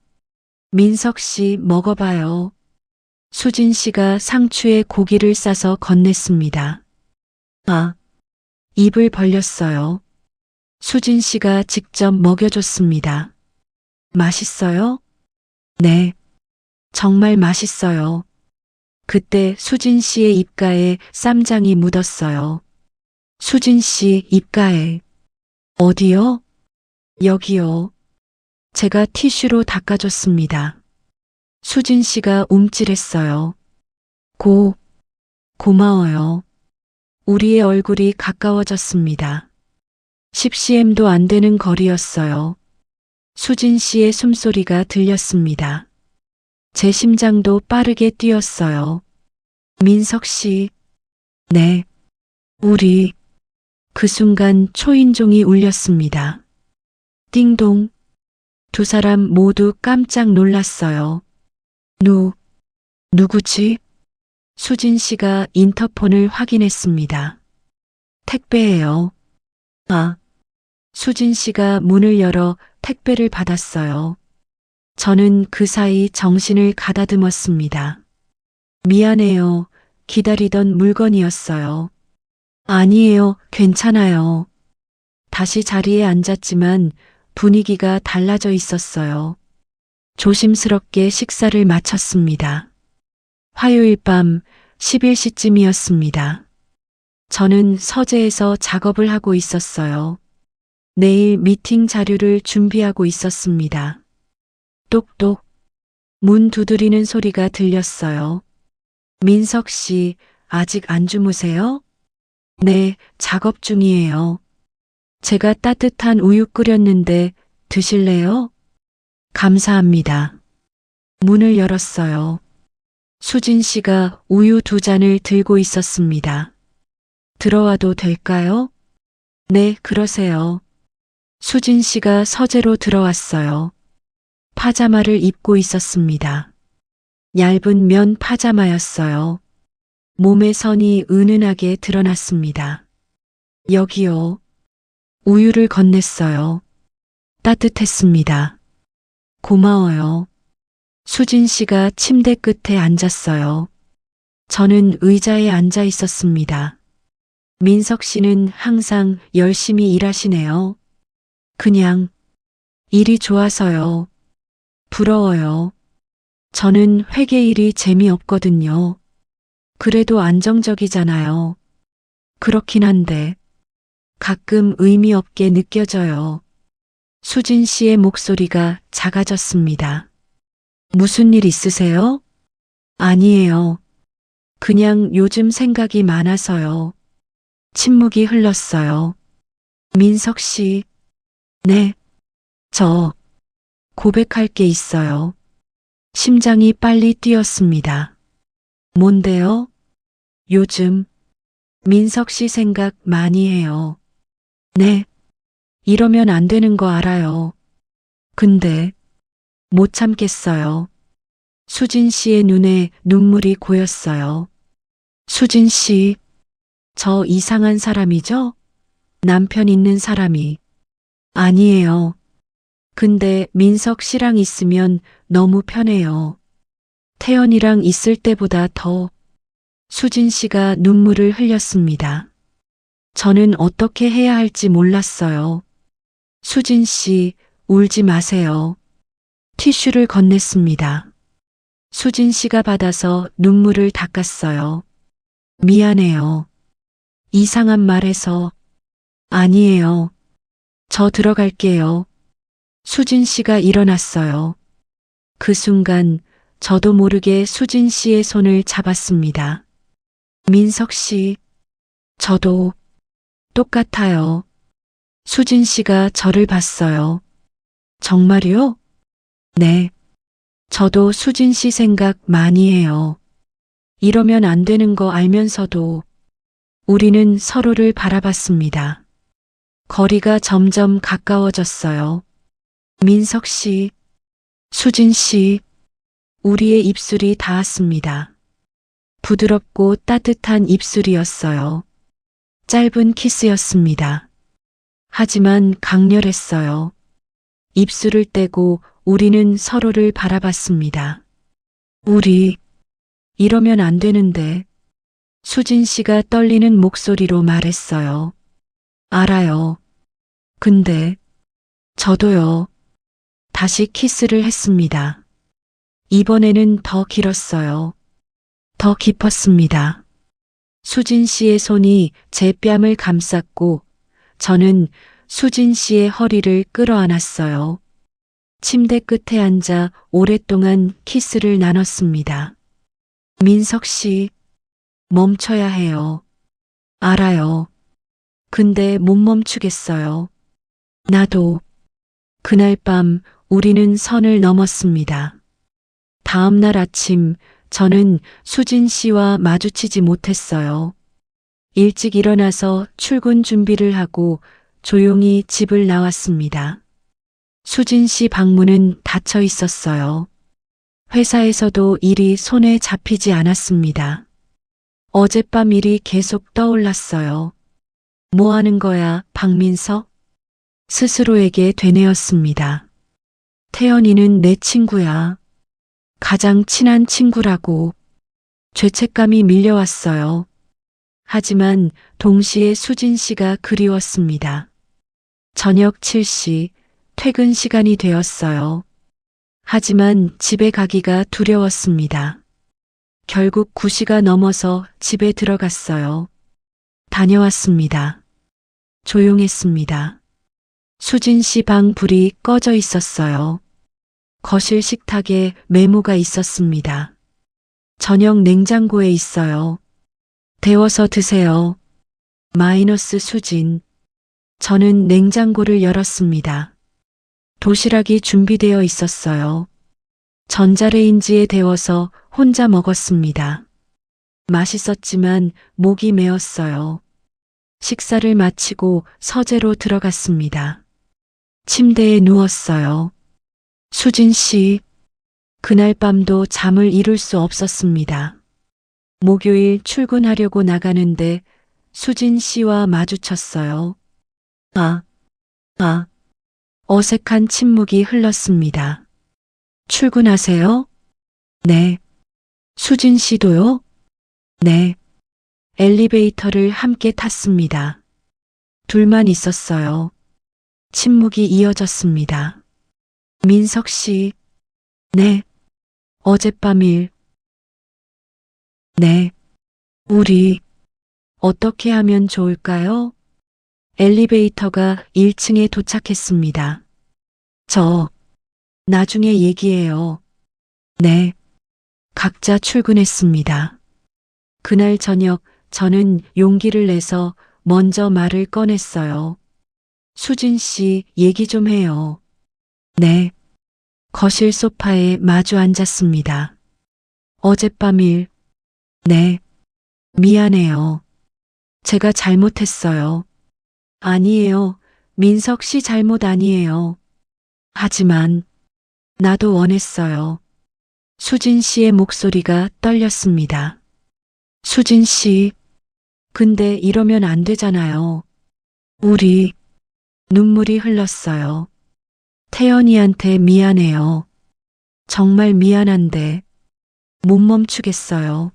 민석 씨 먹어봐요. 수진 씨가 상추에 고기를 싸서 건넸습니다. 아, 입을 벌렸어요. 수진 씨가 직접 먹여줬습니다. 맛있어요? 네, 정말 맛있어요. 그때 수진 씨의 입가에 쌈장이 묻었어요. 수진 씨 입가에. 어디요? 여기요. 제가 티슈로 닦아줬습니다. 수진 씨가 움찔했어요. 고마워요. 우리의 얼굴이 가까워졌습니다. 10cm도 안 되는 거리였어요. 수진 씨의 숨소리가 들렸습니다. 제 심장도 빠르게 뛰었어요. 민석 씨. 네. 우리. 그 순간 초인종이 울렸습니다. 띵동. 두 사람 모두 깜짝 놀랐어요. 누구지? 수진 씨가 인터폰을 확인했습니다. 택배예요. 아. 수진 씨가 문을 열어 택배를 받았어요. 저는 그 사이 정신을 가다듬었습니다. 미안해요. 기다리던 물건이었어요. 아니에요. 괜찮아요. 다시 자리에 앉았지만 분위기가 달라져 있었어요. 조심스럽게 식사를 마쳤습니다. 화요일 밤 11시쯤이었습니다. 저는 서재에서 작업을 하고 있었어요. 내일 미팅 자료를 준비하고 있었습니다. 똑똑. 문 두드리는 소리가 들렸어요. 민석 씨, 아직 안 주무세요? 네, 작업 중이에요. 제가 따뜻한 우유 끓였는데 드실래요? 감사합니다. 문을 열었어요. 수진 씨가 우유 2잔을 들고 있었습니다. 들어와도 될까요? 네, 그러세요. 수진 씨가 서재로 들어왔어요. 파자마를 입고 있었습니다. 얇은 면 파자마였어요. 몸의 선이 은은하게 드러났습니다. 여기요. 우유를 건넸어요. 따뜻했습니다. 고마워요. 수진 씨가 침대 끝에 앉았어요. 저는 의자에 앉아 있었습니다. 민석 씨는 항상 열심히 일하시네요. 그냥 일이 좋아서요. 부러워요. 저는 회계 일이 재미없거든요. 그래도 안정적이잖아요. 그렇긴 한데 가끔 의미 없게 느껴져요. 수진 씨의 목소리가 작아졌습니다. 무슨 일 있으세요? 아니에요. 그냥 요즘 생각이 많아서요. 침묵이 흘렀어요. 민석 씨. 네. 저 고백할 게 있어요. 심장이 빨리 뛰었습니다. 뭔데요? 요즘 민석 씨 생각 많이 해요. 네. 이러면 안 되는 거 알아요. 근데 못 참겠어요. 수진 씨의 눈에 눈물이 고였어요. 수진 씨, 저 이상한 사람이죠? 남편 있는 사람이. 아니에요. 근데 민석 씨랑 있으면 너무 편해요. 태연이랑 있을 때보다 더. 수진 씨가 눈물을 흘렸습니다. 저는 어떻게 해야 할지 몰랐어요. 수진 씨, 울지 마세요. 티슈를 건넸습니다. 수진 씨가 받아서 눈물을 닦았어요. 미안해요. 이상한 말해서. 아니에요. 저 들어갈게요. 수진 씨가 일어났어요. 그 순간 저도 모르게 수진 씨의 손을 잡았습니다. 민석 씨, 저도 똑같아요. 수진 씨가 저를 봤어요. 정말요? 네. 저도 수진 씨 생각 많이 해요. 이러면 안 되는 거 알면서도 우리는 서로를 바라봤습니다. 거리가 점점 가까워졌어요. 민석 씨, 수진 씨, 우리의 입술이 닿았습니다. 부드럽고 따뜻한 입술이었어요. 짧은 키스였습니다. 하지만 강렬했어요. 입술을 떼고 우리는 서로를 바라봤습니다. 우리, 이러면 안 되는데. 수진 씨가 떨리는 목소리로 말했어요. 알아요. 근데, 저도요. 다시 키스를 했습니다. 이번에는 더 길었어요. 더 깊었습니다. 수진 씨의 손이 제 뺨을 감쌌고 저는 수진 씨의 허리를 끌어안았어요. 침대 끝에 앉아 오랫동안 키스를 나눴습니다. 민석 씨, 멈춰야 해요. 알아요. 근데 못 멈추겠어요. 나도. 그날 밤 우리는 선을 넘었습니다. 다음 날 아침 저는 수진 씨와 마주치지 못했어요. 일찍 일어나서 출근 준비를 하고 조용히 집을 나왔습니다. 수진 씨 방문은 닫혀 있었어요. 회사에서도 일이 손에 잡히지 않았습니다. 어젯밤 일이 계속 떠올랐어요. 뭐 하는 거야, 박민석? 스스로에게 되뇌었습니다. 태연이는 내 친구야. 가장 친한 친구라고. 죄책감이 밀려왔어요. 하지만 동시에 수진 씨가 그리웠습니다. 저녁 7시 퇴근 시간이 되었어요. 하지만 집에 가기가 두려웠습니다. 결국 9시가 넘어서 집에 들어갔어요. 다녀왔습니다. 조용했습니다. 수진 씨 방 불이 꺼져 있었어요. 거실 식탁에 메모가 있었습니다. 저녁 냉장고에 있어요. 데워서 드세요. 마이너스 수진. 저는 냉장고를 열었습니다. 도시락이 준비되어 있었어요. 전자레인지에 데워서 혼자 먹었습니다. 맛있었지만 목이 메었어요. 식사를 마치고 서재로 들어갔습니다. 침대에 누웠어요. 수진 씨, 그날 밤도 잠을 이룰 수 없었습니다. 목요일 출근하려고 나가는데 수진 씨와 마주쳤어요. 어색한 침묵이 흘렀습니다. 출근하세요? 네. 수진 씨도요? 네. 엘리베이터를 함께 탔습니다. 둘만 있었어요. 침묵이 이어졌습니다. 민석 씨. 네. 어젯밤 일. 네. 우리 어떻게 하면 좋을까요? 엘리베이터가 1층에 도착했습니다. 나중에 얘기해요. 네. 각자 출근했습니다. 그날 저녁 저는 용기를 내서 먼저 말을 꺼냈어요. 수진 씨, 얘기 좀 해요. 네. 거실 소파에 마주 앉았습니다. 어젯밤 일. 네. 미안해요. 제가 잘못했어요. 아니에요. 민석 씨 잘못 아니에요. 하지만 나도 원했어요. 수진 씨의 목소리가 떨렸습니다. 수진 씨, 근데 이러면 안 되잖아요. 우리 눈물이 흘렀어요. 태연이한테 미안해요. 정말 미안한데 못 멈추겠어요.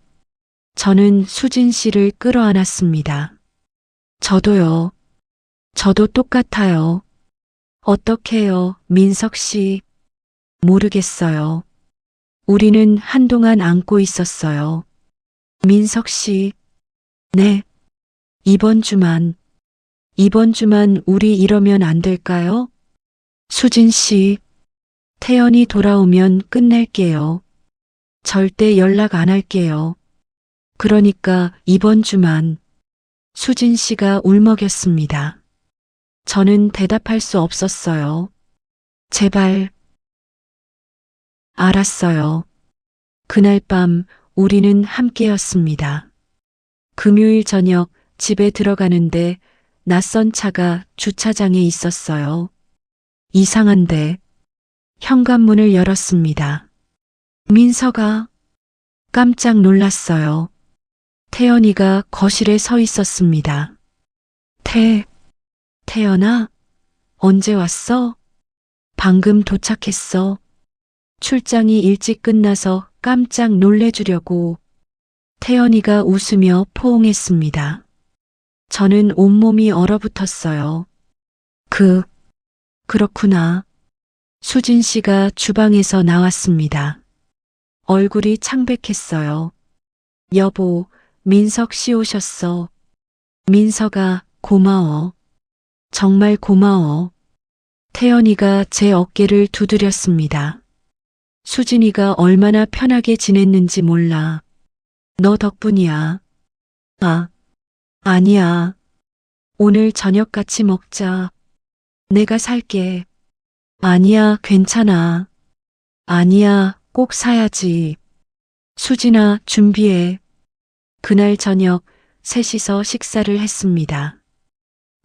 저는 수진 씨를 끌어안았습니다. 저도요. 저도 똑같아요. 어떡해요, 민석 씨. 모르겠어요. 우리는 한동안 안고 있었어요. 민석 씨. 네. 이번 주만 우리 이러면 안 될까요? 수진 씨. 태연이 돌아오면 끝낼게요. 절대 연락 안 할게요. 그러니까 이번 주만. 수진 씨가 울먹였습니다. 저는 대답할 수 없었어요. 제발. 알았어요. 그날 밤 우리는 함께였습니다. 금요일 저녁 집에 들어가는데 낯선 차가 주차장에 있었어요. 이상한데 현관문을 열었습니다. 민서가. 깜짝 놀랐어요. 태연이가 거실에 서 있었습니다. 태연아? 언제 왔어? 방금 도착했어. 출장이 일찍 끝나서 깜짝 놀래주려고. 태연이가 웃으며 포옹했습니다. 저는 온몸이 얼어붙었어요. 그렇구나. 수진 씨가 주방에서 나왔습니다. 얼굴이 창백했어요. 여보, 민석 씨 오셨어. 민서가 고마워. 정말 고마워. 태연이가 제 어깨를 두드렸습니다. 수진이가 얼마나 편하게 지냈는지 몰라. 너 덕분이야. 아니야. 오늘 저녁 같이 먹자. 내가 살게. 아니야, 괜찮아. 아니야, 꼭 사야지. 수진아, 준비해. 그날 저녁 셋이서 식사를 했습니다.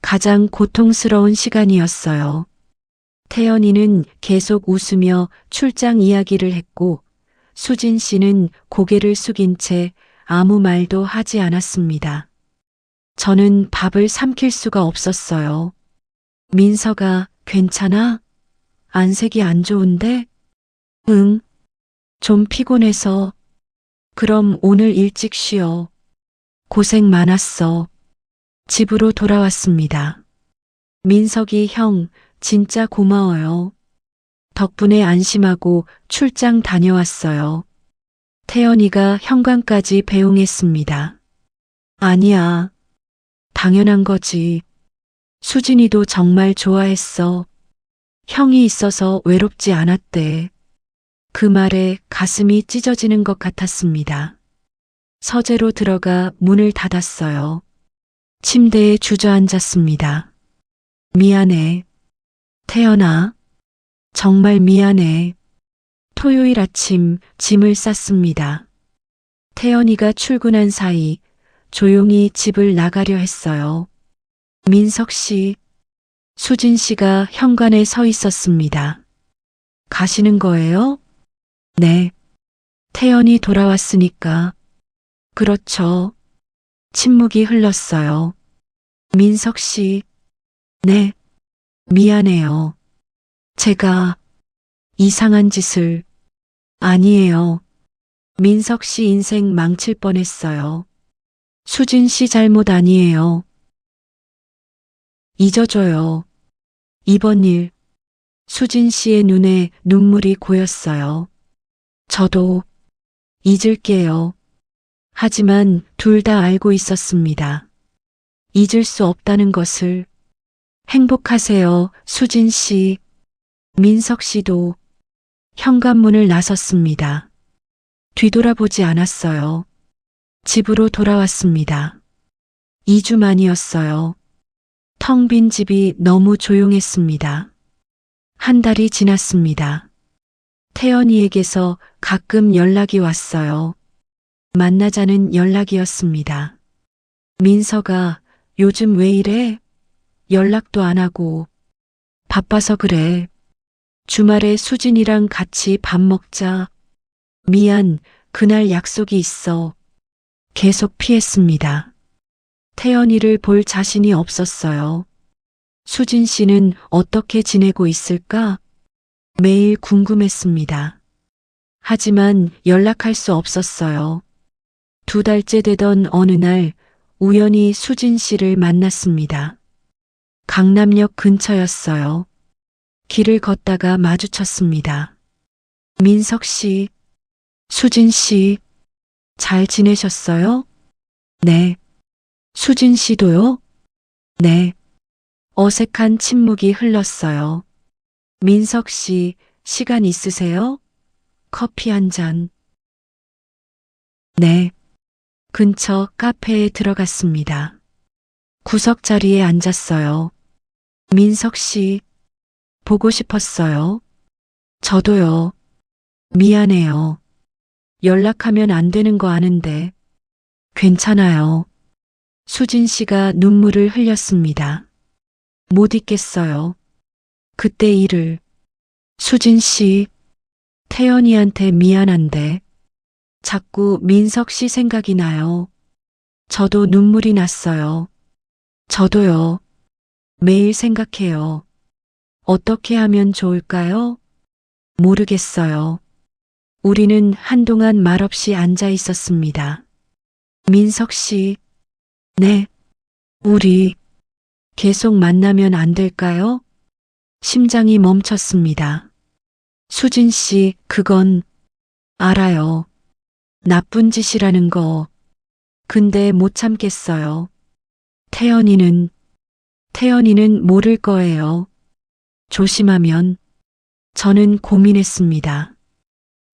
가장 고통스러운 시간이었어요. 태연이는 계속 웃으며 출장 이야기를 했고 수진 씨는 고개를 숙인 채 아무 말도 하지 않았습니다. 저는 밥을 삼킬 수가 없었어요. 민서가 괜찮아? 안색이 안 좋은데? 응. 좀 피곤해서. 그럼 오늘 일찍 쉬어. 고생 많았어. 집으로 돌아왔습니다. 민석이 형, 진짜 고마워요. 덕분에 안심하고 출장 다녀왔어요. 태연이가 현관까지 배웅했습니다. 아니야. 당연한 거지. 수진이도 정말 좋아했어. 형이 있어서 외롭지 않았대. 그 말에 가슴이 찢어지는 것 같았습니다. 서재로 들어가 문을 닫았어요. 침대에 주저앉았습니다. 미안해. 태연아. 정말 미안해. 토요일 아침 짐을 쌌습니다. 태연이가 출근한 사이 조용히 집을 나가려 했어요. 민석 씨. 수진 씨가 현관에 서 있었습니다. 가시는 거예요? 네. 태연이 돌아왔으니까. 그렇죠. 침묵이 흘렀어요. 민석 씨. 네. 미안해요. 제가 이상한 짓을. 아니에요. 민석 씨 인생 망칠 뻔했어요. 수진 씨 잘못 아니에요. 잊어줘요. 이번 일. 수진 씨의 눈에 눈물이 고였어요. 저도 잊을게요. 하지만 둘 다 알고 있었습니다. 잊을 수 없다는 것을. 행복하세요, 수진 씨. 민석 씨도 현관문을 나섰습니다. 뒤돌아보지 않았어요. 집으로 돌아왔습니다. 2주 만이었어요. 텅 빈 집이 너무 조용했습니다. 한 달이 지났습니다. 태연이에게서 가끔 연락이 왔어요. 만나자는 연락이었습니다. 민서가 요즘 왜 이래? 연락도 안 하고. 바빠서 그래. 주말에 수진이랑 같이 밥 먹자. 미안, 그날 약속이 있어. 계속 피했습니다. 태연이를 볼 자신이 없었어요. 수진 씨는 어떻게 지내고 있을까? 매일 궁금했습니다. 하지만 연락할 수 없었어요. 2달째 되던 어느 날 우연히 수진 씨를 만났습니다. 강남역 근처였어요. 길을 걷다가 마주쳤습니다. 민석 씨, 수진 씨, 잘 지내셨어요? 네. 수진 씨도요? 네. 어색한 침묵이 흘렀어요. 민석 씨, 시간 있으세요? 커피 한 잔. 네. 근처 카페에 들어갔습니다. 구석 자리에 앉았어요. 민석 씨, 보고 싶었어요. 저도요. 미안해요. 연락하면 안 되는 거 아는데. 괜찮아요. 수진 씨가 눈물을 흘렸습니다. 못 잊겠어요. 그때 일을. 수진 씨, 태연이한테 미안한데. 자꾸 민석 씨 생각이 나요. 저도 눈물이 났어요. 저도요. 매일 생각해요. 어떻게 하면 좋을까요? 모르겠어요. 우리는 한동안 말없이 앉아 있었습니다. 민석 씨, 네. 우리 계속 만나면 안 될까요? 심장이 멈췄습니다. 수진 씨, 그건 알아요. 나쁜 짓이라는 거. 근데 못 참겠어요. 태연이는 모를 거예요. 조심하면. 저는 고민했습니다.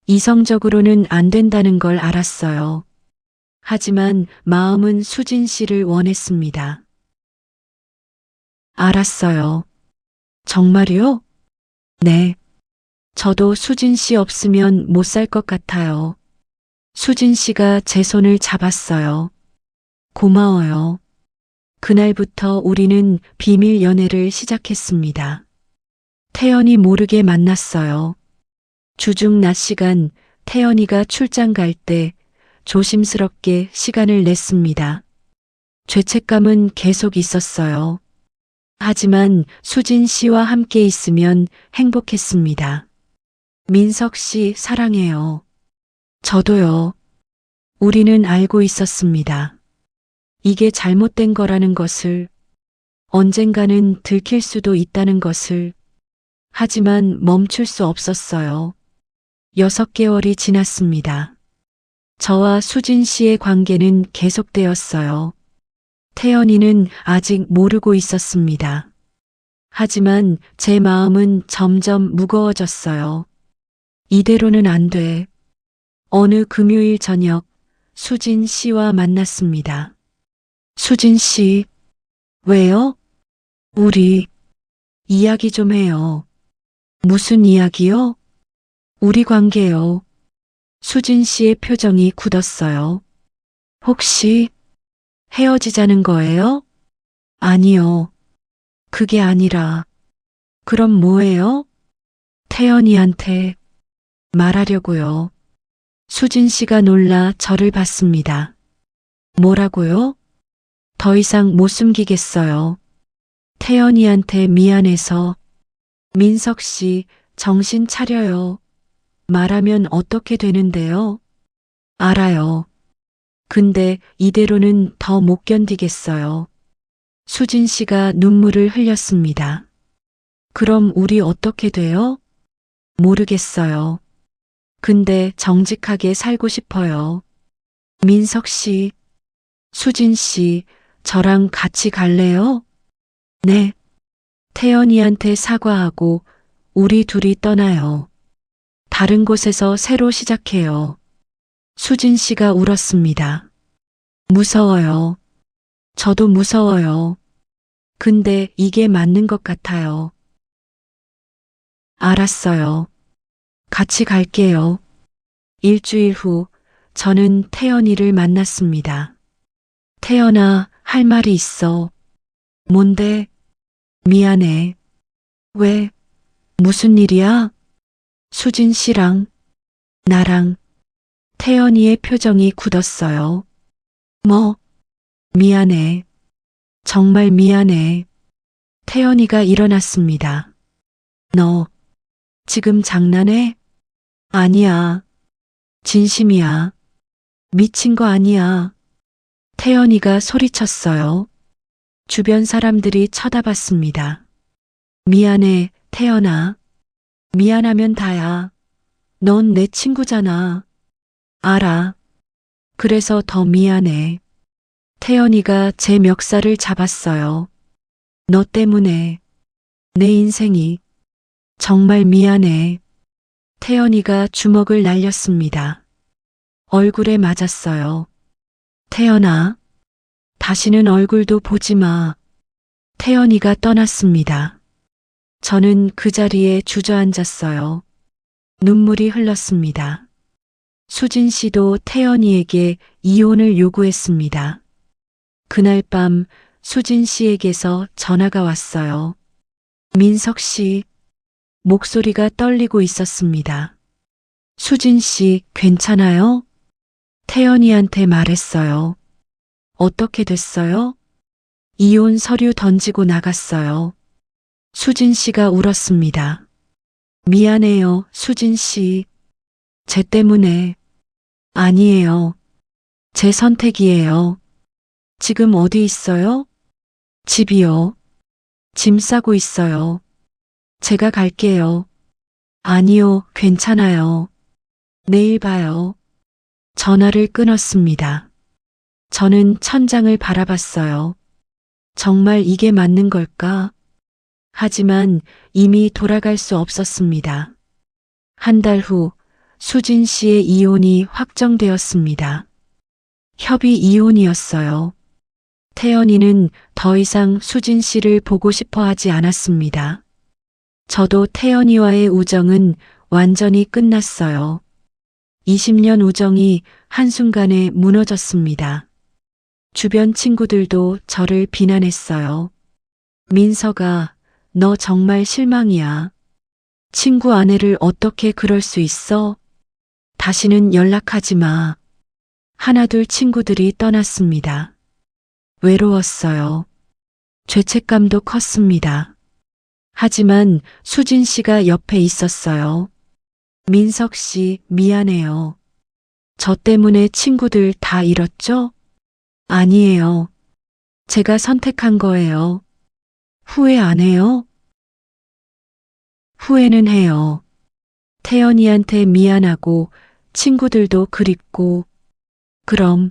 이성적으로는 안 된다는 걸 알았어요. 하지만 마음은 수진 씨를 원했습니다. 알았어요. 정말요? 네. 저도 수진 씨 없으면 못 살 것 같아요. 수진 씨가 제 손을 잡았어요. 고마워요. 그날부터 우리는 비밀 연애를 시작했습니다. 태연이 모르게 만났어요. 주중 낮 시간 태연이가 출장 갈 때 조심스럽게 시간을 냈습니다. 죄책감은 계속 있었어요. 하지만 수진 씨와 함께 있으면 행복했습니다. 민석 씨 사랑해요. 저도요. 우리는 알고 있었습니다. 이게 잘못된 거라는 것을, 언젠가는 들킬 수도 있다는 것을. 하지만 멈출 수 없었어요. 6개월이 지났습니다. 저와 수진 씨의 관계는 계속되었어요. 태연이는 아직 모르고 있었습니다. 하지만 제 마음은 점점 무거워졌어요. 이대로는 안 돼. 어느 금요일 저녁 수진 씨와 만났습니다. 수진 씨, 왜요? 우리 이야기 좀 해요. 무슨 이야기요? 우리 관계요. 수진 씨의 표정이 굳었어요. 혹시 헤어지자는 거예요? 아니요. 그게 아니라. 그럼 뭐예요? 태연이한테 말하려고요. 수진 씨가 놀라 저를 봤습니다. 뭐라고요? 더 이상 못 숨기겠어요. 태연이한테 미안해서. 민석 씨, 정신 차려요. 말하면 어떻게 되는데요? 알아요. 근데 이대로는 더 못 견디겠어요. 수진 씨가 눈물을 흘렸습니다. 그럼 우리 어떻게 돼요? 모르겠어요. 근데 정직하게 살고 싶어요. 민석 씨, 수진 씨, 저랑 같이 갈래요? 네. 태연이한테 사과하고 우리 둘이 떠나요. 다른 곳에서 새로 시작해요. 수진 씨가 울었습니다. 무서워요. 저도 무서워요. 근데 이게 맞는 것 같아요. 알았어요. 같이 갈게요. 일주일 후 저는 태연이를 만났습니다. 태연아, 할 말이 있어. 뭔데? 미안해. 왜? 무슨 일이야? 수진 씨랑 나랑. 태연이의 표정이 굳었어요. 뭐? 미안해. 정말 미안해. 태연이가 일어났습니다. 너 지금 장난해? 아니야. 진심이야. 미친 거 아니야. 태연이가 소리쳤어요. 주변 사람들이 쳐다봤습니다. 미안해, 태연아. 미안하면 다야. 넌 내 친구잖아. 알아. 그래서 더 미안해. 태연이가 제 멱살을 잡았어요. 너 때문에 내 인생이 정말 미안해. 태연이가 주먹을 날렸습니다. 얼굴에 맞았어요. 태연아, 다시는 얼굴도 보지 마. 태연이가 떠났습니다. 저는 그 자리에 주저앉았어요. 눈물이 흘렀습니다. 수진 씨도 태연이에게 이혼을 요구했습니다. 그날 밤 수진 씨에게서 전화가 왔어요. 민석 씨, 목소리가 떨리고 있었습니다. 수진 씨, 괜찮아요? 태연이한테 말했어요. 어떻게 됐어요? 이혼 서류 던지고 나갔어요. 수진 씨가 울었습니다. 미안해요, 수진 씨. 제 때문에. 아니에요. 제 선택이에요. 지금 어디 있어요? 집이요. 짐 싸고 있어요. 제가 갈게요. 아니요, 괜찮아요. 내일 봐요. 전화를 끊었습니다. 저는 천장을 바라봤어요. 정말 이게 맞는 걸까? 하지만 이미 돌아갈 수 없었습니다. 한 달 후 수진 씨의 이혼이 확정되었습니다. 협의 이혼이었어요. 태연이는 더 이상 수진 씨를 보고 싶어 하지 않았습니다. 저도 태연이와의 우정은 완전히 끝났어요. 20년 우정이 한순간에 무너졌습니다. 주변 친구들도 저를 비난했어요. 민서가, 너 정말 실망이야. 친구 아내를 어떻게 그럴 수 있어? 다시는 연락하지 마. 하나둘 친구들이 떠났습니다. 외로웠어요. 죄책감도 컸습니다. 하지만 수진 씨가 옆에 있었어요. 민석 씨, 미안해요. 저 때문에 친구들 다 잃었죠? 아니에요. 제가 선택한 거예요. 후회 안 해요? 후회는 해요. 태연이한테 미안하고 친구들도 그립고. 그럼.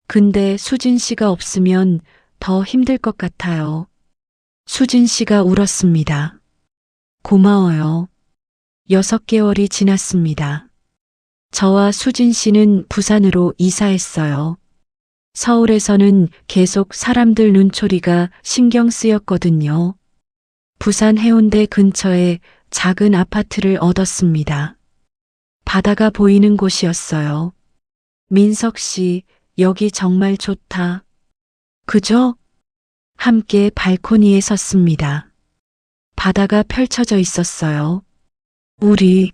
근데 수진 씨가 없으면 더 힘들 것 같아요. 수진 씨가 울었습니다. 고마워요. 6개월이 지났습니다. 저와 수진 씨는 부산으로 이사했어요. 서울에서는 계속 사람들 눈초리가 신경 쓰였거든요. 부산 해운대 근처에 작은 아파트를 얻었습니다. 바다가 보이는 곳이었어요. 민석 씨, 여기 정말 좋다. 그죠? 함께 발코니에 섰습니다. 바다가 펼쳐져 있었어요. 우리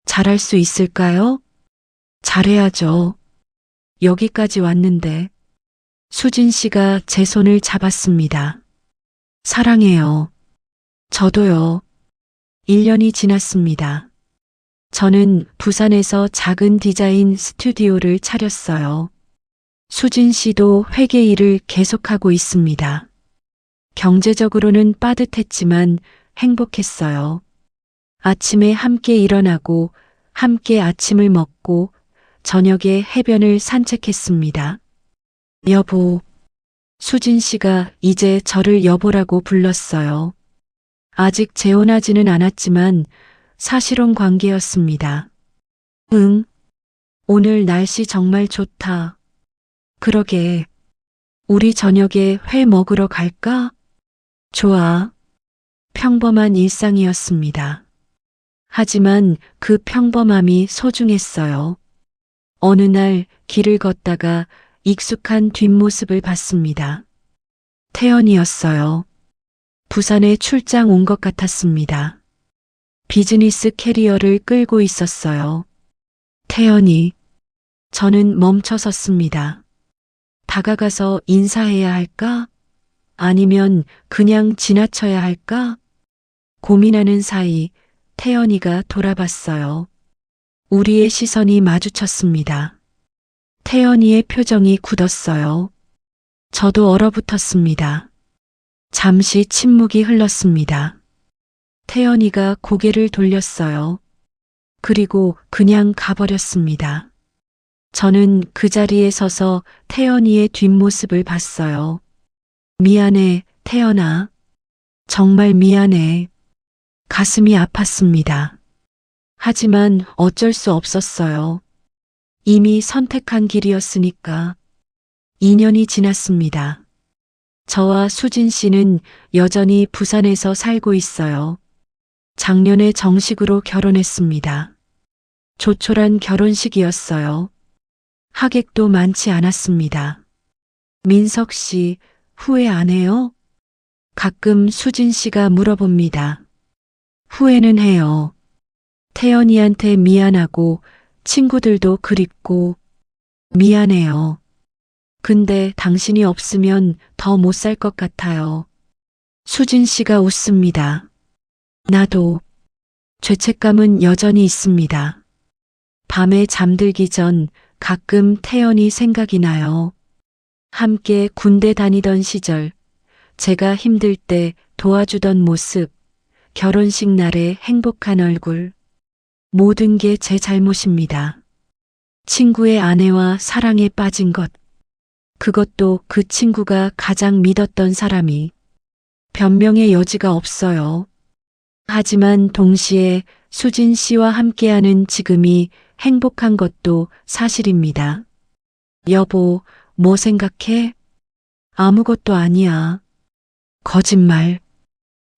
잘할 수 있을까요? 잘해야죠. 여기까지 왔는데. 수진 씨가 제 손을 잡았습니다. 사랑해요. 저도요. 1년이 지났습니다. 저는 부산에서 작은 디자인 스튜디오를 차렸어요. 수진 씨도 회계 일을 계속하고 있습니다. 경제적으로는 빠듯했지만 행복했어요. 아침에 함께 일어나고 함께 아침을 먹고 저녁에 해변을 산책했습니다. 여보, 수진 씨가 이제 저를 여보라고 불렀어요. 아직 재혼하지는 않았지만 사실혼 관계였습니다. 응, 오늘 날씨 정말 좋다. 그러게, 우리 저녁에 회 먹으러 갈까? 좋아. 평범한 일상이었습니다. 하지만 그 평범함이 소중했어요. 어느 날 길을 걷다가 익숙한 뒷모습을 봤습니다. 태연이었어요. 부산에 출장 온 것 같았습니다. 비즈니스 캐리어를 끌고 있었어요. 태연이. 저는 멈춰 섰습니다. 다가가서 인사해야 할까? 아니면 그냥 지나쳐야 할까? 고민하는 사이 태연이가 돌아봤어요. 우리의 시선이 마주쳤습니다. 태연이의 표정이 굳었어요. 저도 얼어붙었습니다. 잠시 침묵이 흘렀습니다. 태연이가 고개를 돌렸어요. 그리고 그냥 가버렸습니다. 저는 그 자리에 서서 태연이의 뒷모습을 봤어요. 미안해, 태연아. 정말 미안해. 가슴이 아팠습니다. 하지만 어쩔 수 없었어요. 이미 선택한 길이었으니까. 2년이 지났습니다. 저와 수진 씨는 여전히 부산에서 살고 있어요. 작년에 정식으로 결혼했습니다. 조촐한 결혼식이었어요. 하객도 많지 않았습니다. 민석 씨, 후회 안 해요? 가끔 수진 씨가 물어봅니다. 후회는 해요. 태연이한테 미안하고 친구들도 그립고 미안해요. 근데 당신이 없으면 더 못 살 것 같아요. 수진 씨가 웃습니다. 나도 죄책감은 여전히 있습니다. 밤에 잠들기 전 가끔 태연이 생각이 나요. 함께 군대 다니던 시절, 제가 힘들 때 도와주던 모습, 결혼식 날의 행복한 얼굴, 모든 게 제 잘못입니다. 친구의 아내와 사랑에 빠진 것, 그것도 그 친구가 가장 믿었던 사람이. 변명의 여지가 없어요. 하지만 동시에 수진 씨와 함께하는 지금이 행복한 것도 사실입니다. 여보, 뭐 생각해? 아무것도 아니야. 거짓말.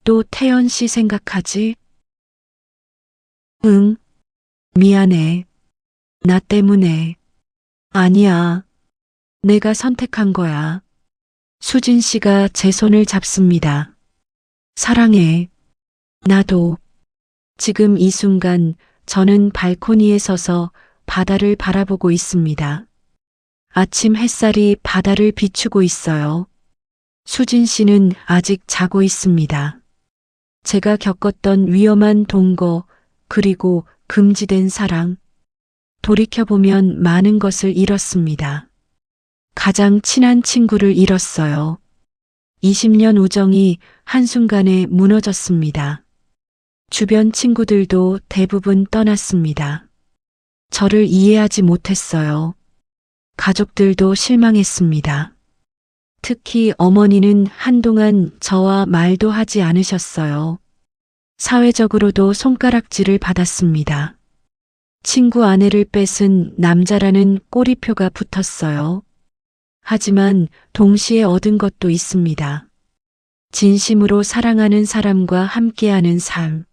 또 태연 씨 생각하지? 응. 미안해. 나 때문에. 아니야. 내가 선택한 거야. 수진 씨가 제 손을 잡습니다. 사랑해. 나도. 지금 이 순간 저는 발코니에 서서 바다를 바라보고 있습니다. 아침 햇살이 바다를 비추고 있어요. 수진 씨는 아직 자고 있습니다. 제가 겪었던 위험한 동거, 그리고 금지된 사랑. 돌이켜보면 많은 것을 잃었습니다. 가장 친한 친구를 잃었어요. 20년 우정이 한순간에 무너졌습니다. 주변 친구들도 대부분 떠났습니다. 저를 이해하지 못했어요. 가족들도 실망했습니다. 특히 어머니는 한동안 저와 말도 하지 않으셨어요. 사회적으로도 손가락질을 받았습니다. 친구 아내를 뺏은 남자라는 꼬리표가 붙었어요. 하지만 동시에 얻은 것도 있습니다. 진심으로 사랑하는 사람과 함께하는 삶.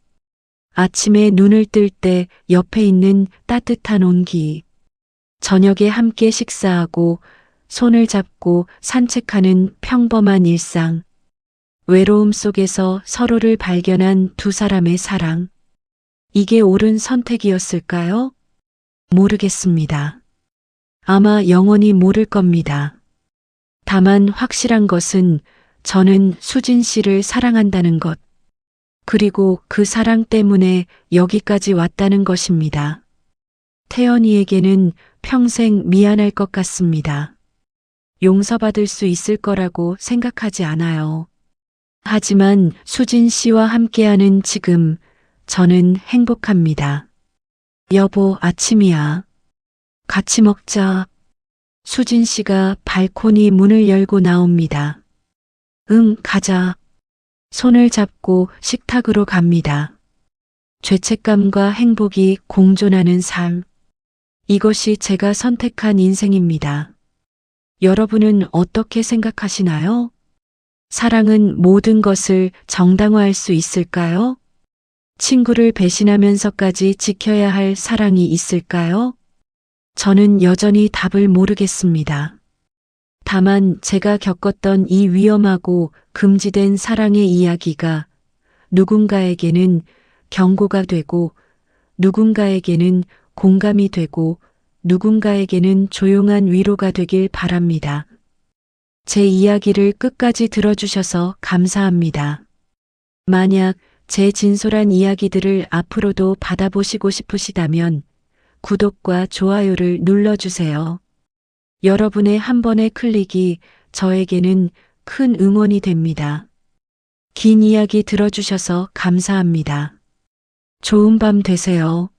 아침에 눈을 뜰 때 옆에 있는 따뜻한 온기. 저녁에 함께 식사하고 손을 잡고 산책하는 평범한 일상. 외로움 속에서 서로를 발견한 두 사람의 사랑. 이게 옳은 선택이었을까요? 모르겠습니다. 아마 영원히 모를 겁니다. 다만 확실한 것은 저는 수진 씨를 사랑한다는 것, 그리고 그 사랑 때문에 여기까지 왔다는 것입니다. 태연이에게는 평생 미안할 것 같습니다. 용서받을 수 있을 거라고 생각하지 않아요. 하지만 수진 씨와 함께하는 지금, 저는 행복합니다. 여보, 아침이야. 같이 먹자. 수진 씨가 발코니 문을 열고 나옵니다. 응, 가자. 손을 잡고 식탁으로 갑니다. 죄책감과 행복이 공존하는 삶. 이것이 제가 선택한 인생입니다. 여러분은 어떻게 생각하시나요? 사랑은 모든 것을 정당화할 수 있을까요? 친구를 배신하면서까지 지켜야 할 사랑이 있을까요? 저는 여전히 답을 모르겠습니다. 다만 제가 겪었던 이 위험하고 금지된 사랑의 이야기가 누군가에게는 경고가 되고, 누군가에게는 공감이 되고, 누군가에게는 조용한 위로가 되길 바랍니다. 제 이야기를 끝까지 들어주셔서 감사합니다. 만약 제 진솔한 이야기들을 앞으로도 받아보시고 싶으시다면 구독과 좋아요를 눌러주세요. 여러분의 한 번의 클릭이 저에게는 큰 응원이 됩니다. 긴 이야기 들어주셔서 감사합니다. 좋은 밤 되세요.